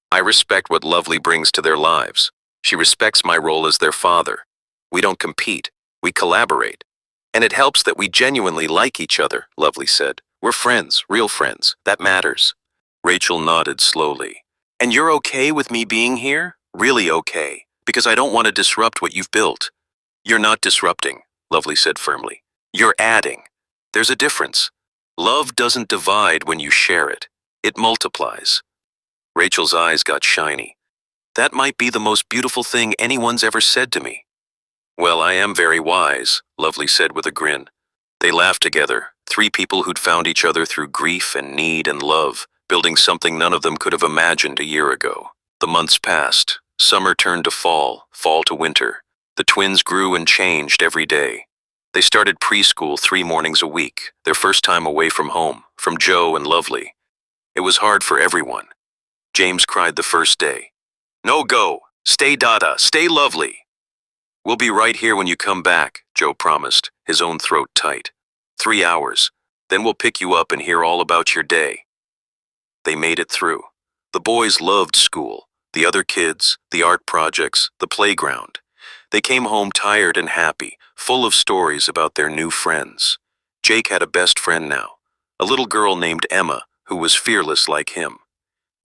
"I respect what Lovely brings to their lives. She respects my role as their father. We don't compete. We collaborate. And it helps that we genuinely like each other," Lovely said. "We're friends, real friends. That matters." Rachel nodded slowly. "And you're okay with me being here? Really okay, because I don't want to disrupt what you've built." "You're not disrupting," Lovely said firmly. "You're adding. There's a difference. Love doesn't divide when you share it. It multiplies." Rachel's eyes got shiny. "That might be the most beautiful thing anyone's ever said to me." "Well, I am very wise," Lovely said with a grin. They laughed together, three people who'd found each other through grief and need and love, building something none of them could have imagined a year ago. The months passed. Summer turned to fall, fall to winter. The twins grew and changed every day. They started preschool 3 mornings a week, their first time away from home, from Joe and Lovely. It was hard for everyone. James cried the first day. "No go! Stay Dada, stay Lovely!" "We'll be right here when you come back," Joe promised, his own throat tight. 3 hours. Then we'll pick you up and hear all about your day." they made it through. The boys loved school, the other kids, the art projects, the playground. They came home tired and happy, full of stories about their new friends. Jake had a best friend now, a little girl named Emma, who was fearless like him.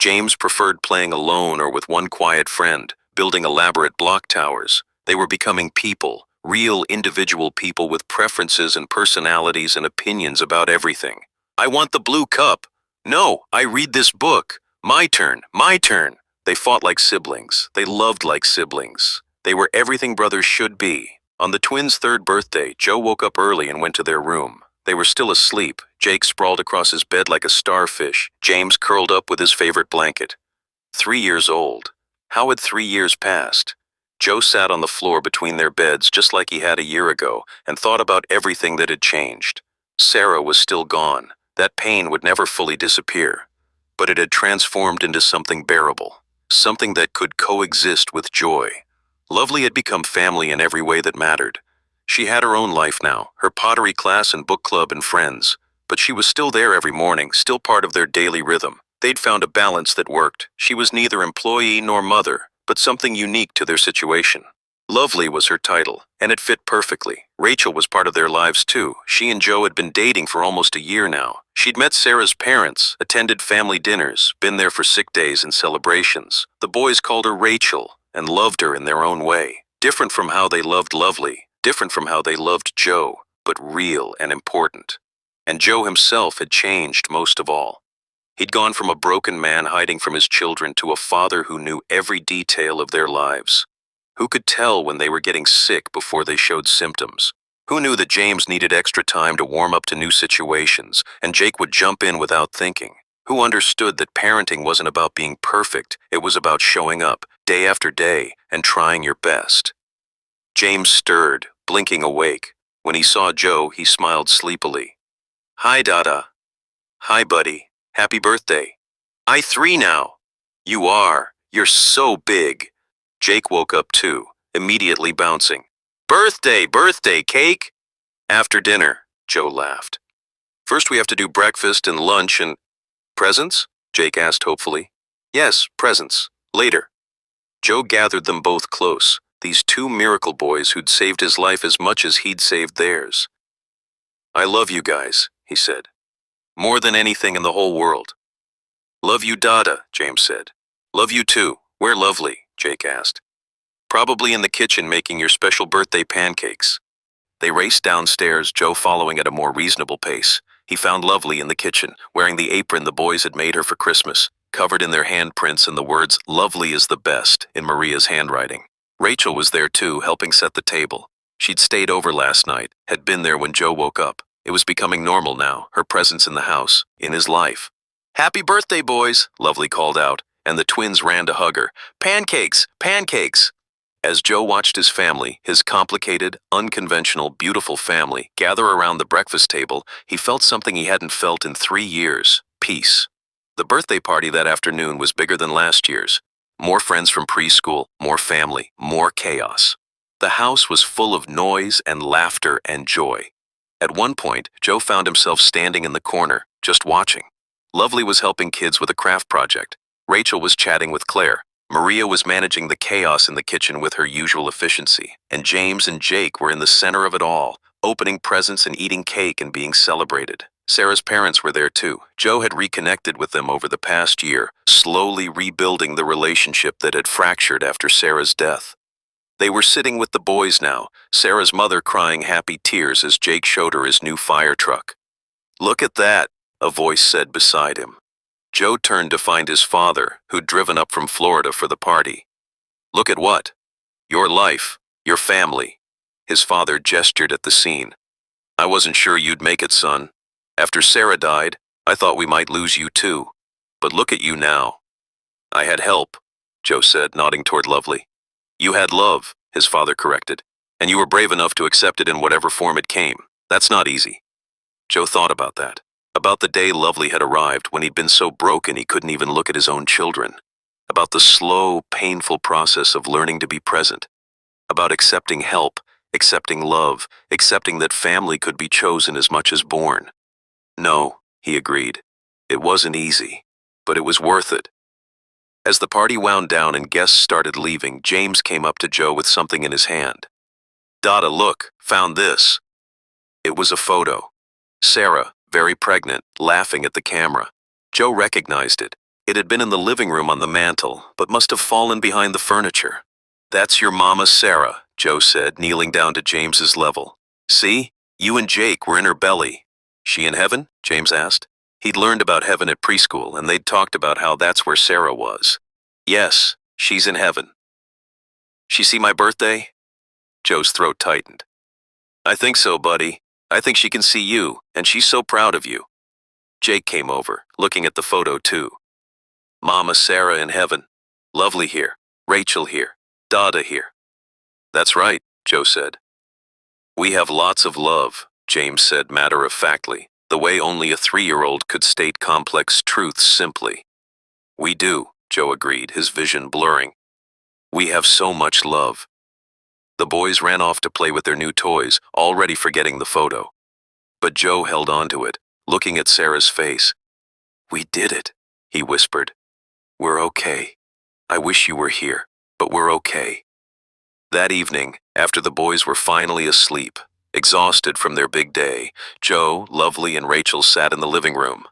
James preferred playing alone or with one quiet friend, building elaborate block towers. They were becoming people, real individual people with preferences and personalities and opinions about everything. I want the blue cup. No, I read this book. My turn, my turn. They fought like siblings. They loved like siblings. They were everything brothers should be. On the twins' third birthday, Joe woke up early and went to their room. They were still asleep. Jake sprawled across his bed like a starfish. James curled up with his favorite blanket. 3 years old. How had 3 years passed? Joe sat on the floor between their beds just like he had a year ago and thought about everything that had changed. Sarah was still gone. That pain would never fully disappear. But it had transformed into something bearable, something that could coexist with joy. Lovely had become family in every way that mattered. She had her own life now, her pottery class and book club and friends, but she was still there every morning, still part of their daily rhythm. They'd found a balance that worked. She was neither employee nor mother, but something unique to their situation. Lovely was her title, and it fit perfectly. Rachel was part of their lives too. She and Joe had been dating for almost a year now. She'd met Sarah's parents, attended family dinners, been there for sick days and celebrations. The boys called her Rachel and loved her in their own way. Different from how they loved Lovely, different from how they loved Joe, but real and important. And Joe himself had changed most of all. He'd gone from a broken man hiding from his children to a father who knew every detail of their lives. Who could tell when they were getting sick before they showed symptoms? Who knew that James needed extra time to warm up to new situations, and Jake would jump in without thinking? Who understood that parenting wasn't about being perfect, it was about showing up, day after day, and trying your best? James stirred, blinking awake. When he saw Joe, he smiled sleepily. Hi, Dada. Hi, buddy. Happy birthday. I 3 now. You are. You're so big. Jake woke up too, immediately bouncing. Birthday, birthday cake! After dinner, Joe laughed. First we have to do breakfast and lunch and... Presents? Jake asked hopefully. Yes, presents. Later. Joe gathered them both close, these 2 miracle boys who'd saved his life as much as he'd saved theirs. I love you guys, he said. More than anything in the whole world. Love you, Dada, James said. Love you too. Where Lovely? Jake asked. Probably in the kitchen making your special birthday pancakes. They raced downstairs, Joe following at a more reasonable pace. He found Lovely in the kitchen, wearing the apron the boys had made her for Christmas, covered in their handprints and the words, Lovely is the best, in Maria's handwriting. Rachel was there too, helping set the table. She'd stayed over last night, had been there when Joe woke up. It was becoming normal now, her presence in the house, in his life. Happy birthday, boys, Lovely called out, and the twins ran to hug her. Pancakes! Pancakes! As Joe watched his family, his complicated, unconventional, beautiful family, gather around the breakfast table, he felt something he hadn't felt in 3 years: peace. The birthday party that afternoon was bigger than last year's. More friends from preschool, more family, more chaos. The house was full of noise and laughter and joy. At one point, Joe found himself standing in the corner, just watching. Lovely was helping kids with a craft project. Rachel was chatting with Claire. Maria was managing the chaos in the kitchen with her usual efficiency. And James and Jake were in the center of it all, opening presents and eating cake and being celebrated. Sarah's parents were there too. Joe had reconnected with them over the past year, slowly rebuilding the relationship that had fractured after Sarah's death. They were sitting with the boys now, Sarah's mother crying happy tears as Jake showed her his new fire truck. Look at that, a voice said beside him. Joe turned to find his father, who'd driven up from Florida for the party. Look at what? Your life, your family. His father gestured at the scene. I wasn't sure you'd make it, son. After Sarah died, I thought we might lose you too. But look at you now. I had help, Joe said, nodding toward Lovely. You had love, his father corrected, and you were brave enough to accept it in whatever form it came. That's not easy. Joe thought about that. About the day Lovely had arrived when he'd been so broken he couldn't even look at his own children. About the slow, painful process of learning to be present. About accepting help, accepting love, accepting that family could be chosen as much as born. No, he agreed. It wasn't easy. but it was worth it. As the party wound down and guests started leaving, James came up to Joe with something in his hand. "Dada, look, found this." It was a photo. Sarah, very pregnant, laughing at the camera. Joe recognized it. It had been in the living room on the mantel, but must have fallen behind the furniture. "That's your mama, Sarah," Joe said, kneeling down to James's level. "See, you and Jake were in her belly." "She in heaven?" James asked. He'd learned about heaven at preschool, and they'd talked about how that's where Sarah was. "Yes, she's in heaven." "She see my birthday?" Joe's throat tightened. "I think so, buddy. I think she can see you, and she's so proud of you." Jake came over, looking at the photo too. "Mama Sarah in heaven. Lovely here. Rachel here. Dada here." "That's right," Joe said. "We have lots of love," James said matter-of-factly, the way only a 3-year-old could state complex truths simply. "We do," Joe agreed, his vision blurring. "We have so much love." The boys ran off to play with their new toys, already forgetting the photo. But Joe held on to it, looking at Sarah's face. "We did it," he whispered. "We're okay. I wish you were here, but we're okay." That evening, after the boys were finally asleep, exhausted from their big day, Joe, Lovely, and Rachel sat in the living room.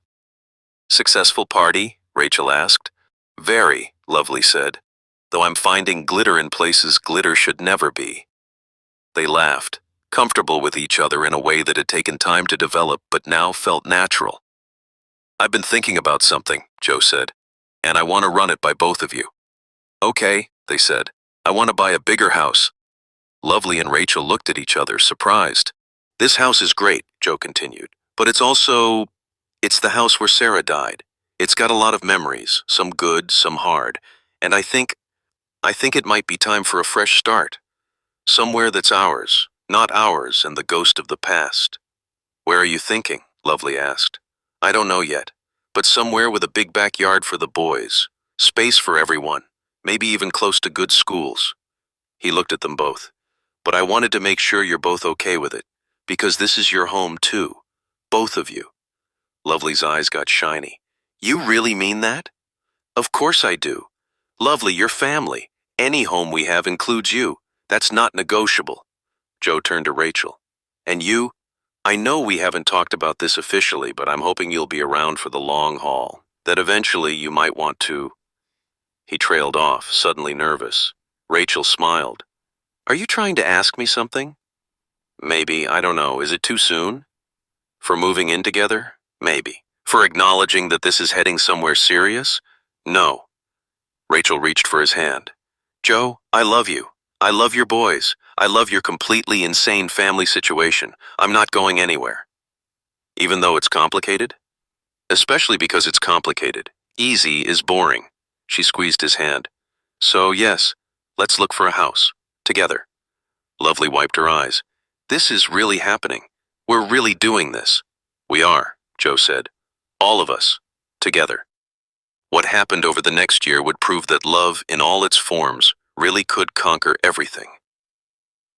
"Successful party?" Rachel asked. "Very," Lovely said, "though I'm finding glitter in places glitter should never be." They laughed, comfortable with each other in a way that had taken time to develop but now felt natural. "I've been thinking about something," Joe said, "and I want to run it by both of you." "Okay," they said. "I want to buy a bigger house." Lovely and Rachel looked at each other, surprised. "This house is great," Joe continued, "but it's the house where Sarah died. It's got a lot of memories, some good, some hard, and I think it might be time for a fresh start. Somewhere that's ours, not ours and the ghost of the past." "Where are you thinking?" Lovely asked. "I don't know yet, but somewhere with a big backyard for the boys, space for everyone, maybe even close to good schools." He looked at them both. "But I wanted to make sure you're both okay with it, because this is your home too, both of you." Lovely's eyes got shiny. "You really mean that?" "Of course I do. Lovely, your family. Any home we have includes you. That's not negotiable." Joe turned to Rachel. "And you? I know we haven't talked about this officially, but I'm hoping you'll be around for the long haul, that eventually you might want to—" He trailed off, suddenly nervous. Rachel smiled. "Are you trying to ask me something?" "Maybe, I don't know. Is it too soon?" "For moving in together? Maybe. For acknowledging that this is heading somewhere serious? No." Rachel reached for his hand. "Joe, I love you. I love your boys. I love your completely insane family situation. I'm not going anywhere." "Even though it's complicated?" "Especially because it's complicated. Easy is boring." She squeezed his hand. "So yes, let's look for a house. Together." Lovely wiped her eyes. "This is really happening. We're really doing this." "We are," Joe said. "All of us. Together." What happened over the next year would prove that love, in all its forms, really could conquer everything.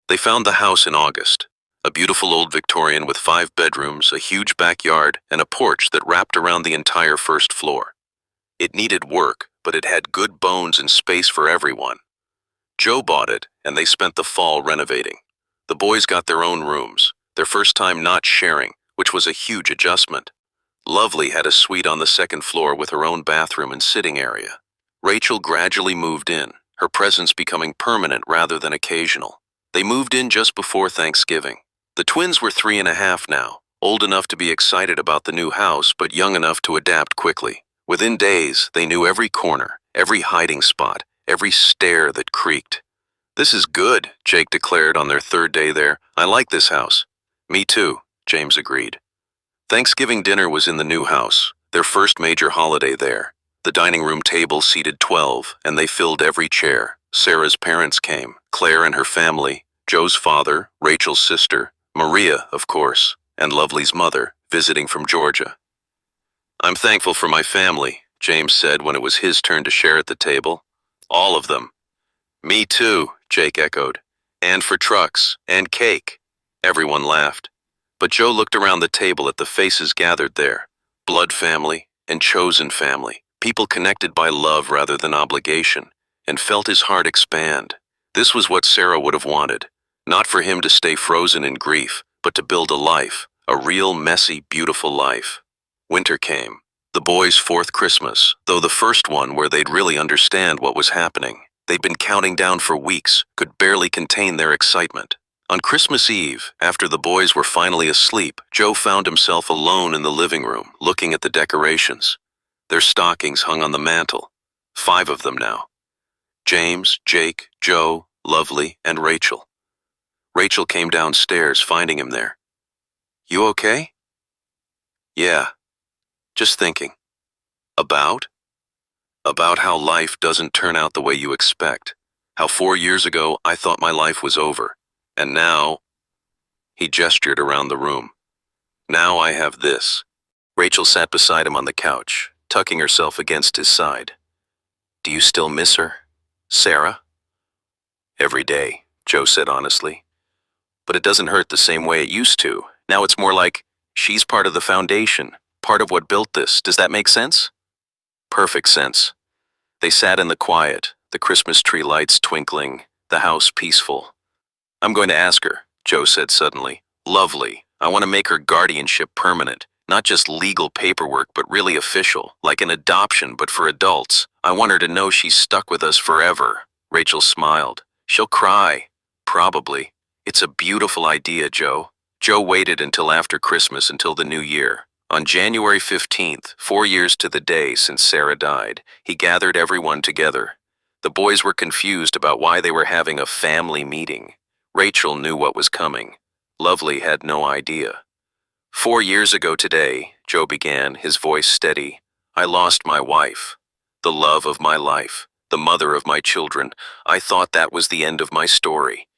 They found the house in August, a beautiful old Victorian with 5 bedrooms, a huge backyard, and a porch that wrapped around the entire first floor. It needed work, but it had good bones and space for everyone. Joe bought it, and they spent the fall renovating. The boys got their own rooms, their first time not sharing, which was a huge adjustment. Lovely had a suite on the 2nd floor with her own bathroom and sitting area. Rachel gradually moved in, her presence becoming permanent rather than occasional. They moved in just before Thanksgiving. The twins were 3.5 now, old enough to be excited about the new house, but young enough to adapt quickly. Within days, they knew every corner, every hiding spot, every stair that creaked. "This is good," Jake declared on their 3rd day there. "I like this house." "Me too," James agreed. Thanksgiving dinner was in the new house, their first major holiday there. The dining room table seated 12, and they filled every chair. Sarah's parents came, Claire and her family, Joe's father, Rachel's sister, Maria, of course, and Lovely's mother, visiting from Georgia. "I'm thankful for my family," James said when it was his turn to share at the table. "All of them." "Me too," Jake echoed. "And for trucks, and cake." Everyone laughed. But Joe looked around the table at the faces gathered there. Blood family and chosen family, People connected by love rather than obligation, and felt his heart expand. This was what Sarah would have wanted. Not for him to stay frozen in grief, but to build a life, a real, messy, beautiful life. Winter came. The boys' fourth Christmas, though the first one where they'd really understand what was happening. They'd been counting down for weeks, could barely contain their excitement. On Christmas Eve, after the boys were finally asleep, Joe found himself alone in the living room, looking at the decorations. Their stockings hung on the mantel. 5 of them now. James, Jake, Joe, Lovely, and Rachel. Rachel came downstairs, finding him there. "You okay?" "Yeah. Just thinking." "About?" "About how life doesn't turn out the way you expect. How 4 years ago I thought my life was over. And now," he gestured around the room, "now I have this." Rachel sat beside him on the couch, tucking herself against his side. "Do you still miss her, Sarah?" "Every day," Joe said honestly. "But it doesn't hurt the same way it used to. Now it's more like she's part of the foundation, part of what built this. Does that make sense?" "Perfect sense." They sat in the quiet, the Christmas tree lights twinkling, the house peaceful. "I'm going to ask her," Joe said suddenly. "Lovely. I want to make her guardianship permanent. Not just legal paperwork, but really official, like an adoption, but for adults. I want her to know she's stuck with us forever." Rachel smiled. "She'll cry. Probably. It's a beautiful idea, Joe." Joe waited until after Christmas, until the new year. On January 15th, 4 years to the day since Sarah died, he gathered everyone together. The boys were confused about why they were having a family meeting. Rachel knew what was coming. Lovely had no idea. 4 years ago today, Joe began, his voice steady, I lost my wife, the love of my life, the mother of my children. I thought that was the end of my story,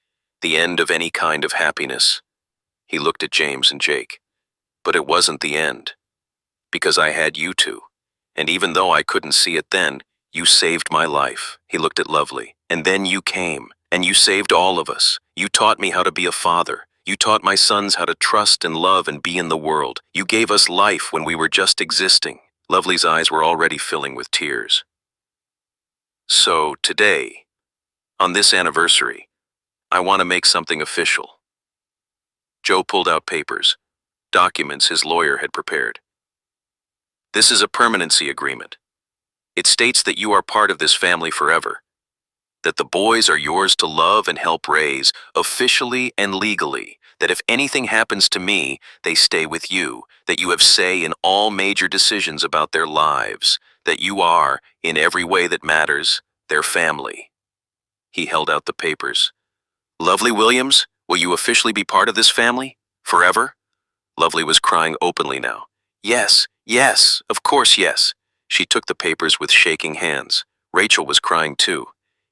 the end of any kind of happiness. He looked at James and Jake. But it wasn't the end, because I had you two. And even though I couldn't see it then, you saved my life. He looked at Lovely. And then you came, and you saved all of us. You taught me how to be a father. You taught my sons how to trust and love and be in the world. You gave us life when we were just existing. Lovely's eyes were already filling with tears. So today, on this anniversary, I want to make something official. Joe pulled out papers, documents his lawyer had prepared. This is a permanency agreement. It states that you are part of this family forever, that the boys are yours to love and help raise, officially and legally, that if anything happens to me, they stay with you, that you have say in all major decisions about their lives, that you are, in every way that matters, their family. He held out the papers. Lovely Williams, will you officially be part of this family? Forever? Lovely was crying openly now. Yes, yes, of course yes. She took the papers with shaking hands. Rachel was crying too.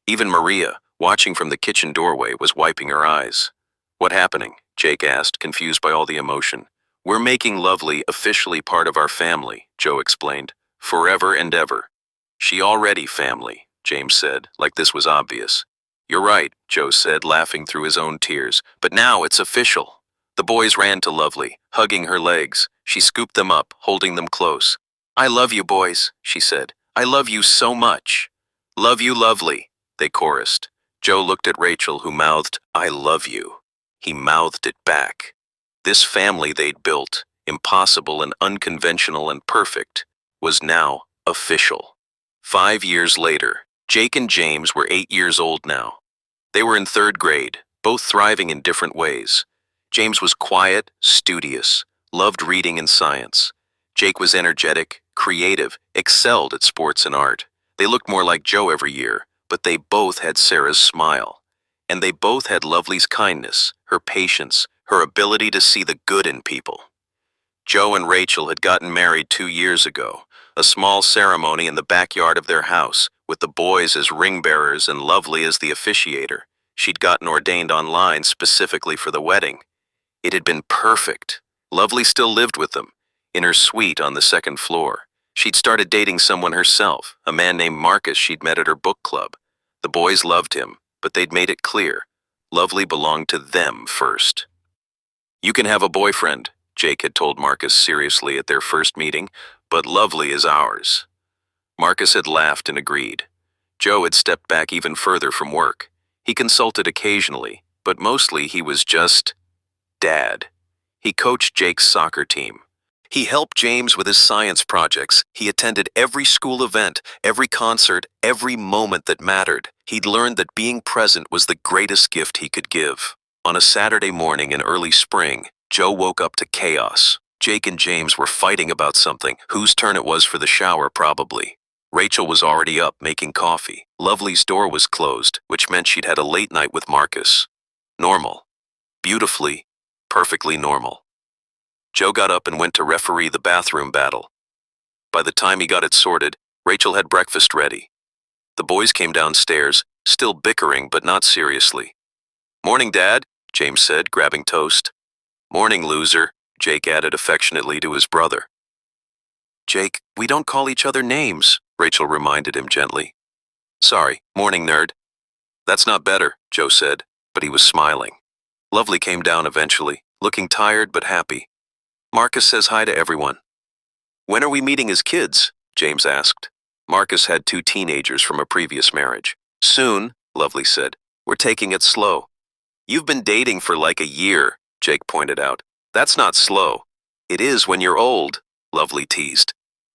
Even Maria, watching from the kitchen doorway, was wiping her eyes. What happening? Jake asked, confused by all the emotion. We're making Lovely officially part of our family, Joe explained. Forever and ever. She already family, James said, like this was obvious. You're right, Joe said, laughing through his own tears. But now it's official. The boys ran to Lovely, hugging her legs. She scooped them up, holding them close. I love you, boys, she said. I love you so much. Love you, Lovely, they chorused. Joe looked at Rachel, who mouthed, I love you. He mouthed it back. This family they'd built, impossible and unconventional and perfect, was now official. 5 years later, Jake and James were 8 years old now. They were in 3rd grade, both thriving in different ways. James was quiet, studious, loved reading and science. Jake was energetic, creative, excelled at sports and art. They looked more like Joe every year, but they both had Sarah's smile. And they both had Lovely's kindness, her patience, her ability to see the good in people. Joe and Rachel had gotten married 2 years ago, a small ceremony in the backyard of their house, with the boys as ring bearers and Lovely as the officiator. She'd gotten ordained online specifically for the wedding. It had been perfect. Lovely still lived with them, in her suite on the 2nd floor. She'd started dating someone herself, a man named Marcus she'd met at her book club. The boys loved him, but they'd made it clear. Lovely belonged to them first. You can have a boyfriend, Jake had told Marcus seriously at their first meeting, but Lovely is ours. Marcus had laughed and agreed. Joe had stepped back even further from work. He consulted occasionally, but mostly he was just Dad. He coached Jake's soccer team. He helped James with his science projects. He attended every school event, every concert, every moment that mattered. He'd learned that being present was the greatest gift he could give. On a Saturday morning in early spring, Joe woke up to chaos. Jake and James were fighting about something, whose turn it was for the shower probably. Rachel was already up making coffee. Lovely's door was closed, which meant she'd had a late night with Marcus. Normal. Beautifully, perfectly normal. Joe got up and went to referee the bathroom battle. By the time he got it sorted, Rachel had breakfast ready. The boys came downstairs, still bickering but not seriously. "Morning, Dad," James said, grabbing toast. "Morning, loser," Jake added affectionately to his brother. "Jake, we don't call each other names," Rachel reminded him gently. "Sorry, morning, nerd." "That's not better," Joe said, but he was smiling. Lovely came down eventually, looking tired but happy. "Marcus says hi to everyone." "When are we meeting as kids?" James asked. Marcus had 2 teenagers from a previous marriage. "Soon," Lovely said. "We're taking it slow." "You've been dating for like a year," Jake pointed out. "That's not slow." "It is when you're old," Lovely teased.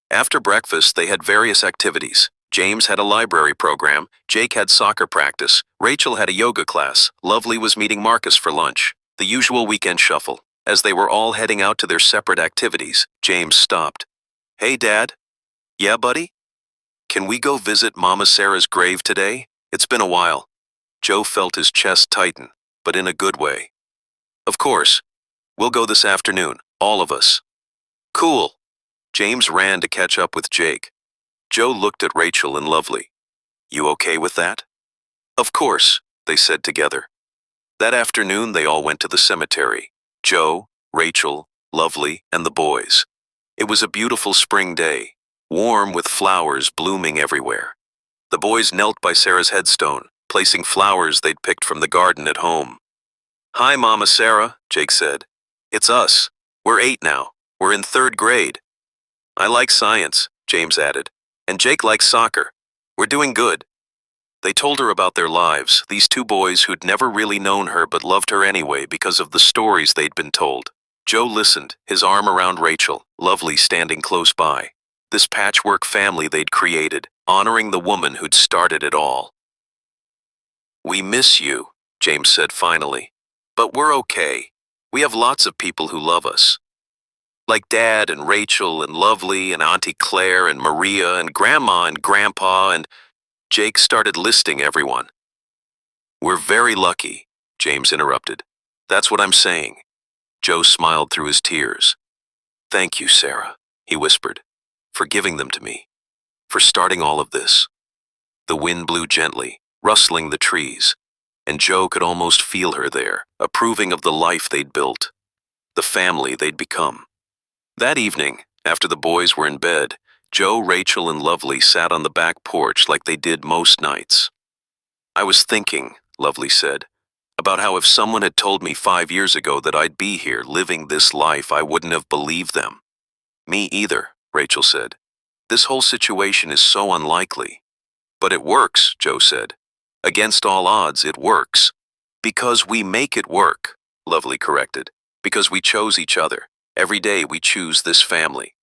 After breakfast, they had various activities. James had a library program, Jake had soccer practice, Rachel had a yoga class, Lovely was meeting Marcus for lunch. The usual weekend shuffle. As they were all heading out to their separate activities, James stopped. "Hey, Dad." "Yeah, buddy?" "Can we go visit Mama Sarah's grave today? It's been a while." Joe felt his chest tighten, but in a good way. "Of course. We'll go this afternoon, all of us." "Cool." James ran to catch up with Jake. Joe looked at Rachel and Lovely. "You okay with that?" "Of course," they said together. That afternoon they all went to the cemetery. Joe, Rachel, Lovely, and the boys. It was a beautiful spring day, warm with flowers blooming everywhere. The boys knelt by Sarah's headstone, placing flowers they'd picked from the garden at home. "Hi, Mama Sarah," Jake said. "It's us. We're 8 now. We're in 3rd grade. I like science," James added. "And Jake likes soccer. We're doing good." They told her about their lives, these 2 boys who'd never really known her but loved her anyway because of the stories they'd been told. Joe listened, his arm around Rachel, Lovely standing close by. This patchwork family they'd created, honoring the woman who'd started it all. "We miss you," James said finally. "But we're okay. We have lots of people who love us. Like Dad and Rachel and Lovely and Auntie Claire and Maria and Grandma and Grandpa and—" Jake started listing everyone. "We're very lucky," James interrupted. "That's what I'm saying." Joe smiled through his tears. "Thank you, Sarah," he whispered, "for giving them to me, for starting all of this." The wind blew gently, rustling the trees, and Joe could almost feel her there, approving of the life they'd built, the family they'd become. That evening, after the boys were in bed, Joe, Rachel, and Lovely sat on the back porch like they did most nights. "I was thinking," Lovely said, "about how if someone had told me 5 years ago that I'd be here living this life, I wouldn't have believed them." "Me either," Rachel said. "This whole situation is so unlikely." "But it works," Joe said. "Against all odds, it works." "Because we make it work," Lovely corrected. "Because we chose each other. Every day we choose this family."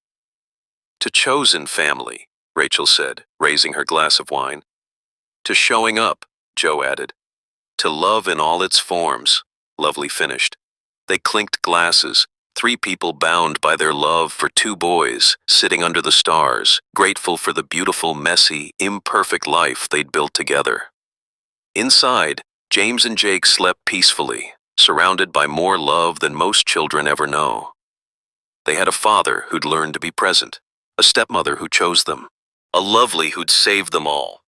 "To chosen family," Rachel said, raising her glass of wine. "To showing up," Joe added. "To love in all its forms," Lovely finished. They clinked glasses, 3 people bound by their love for 2 boys, sitting under the stars, grateful for the beautiful, messy, imperfect life they'd built together. Inside, James and Jake slept peacefully, surrounded by more love than most children ever know. They had a father who'd learned to be present, a stepmother who chose them, a Lovely who'd saved them all.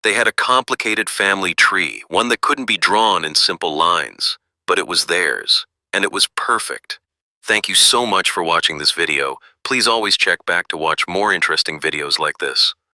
They had a complicated family tree, one that couldn't be drawn in simple lines, but it was theirs, and it was perfect. Thank you so much for watching this video. Please always check back to watch more interesting videos like this.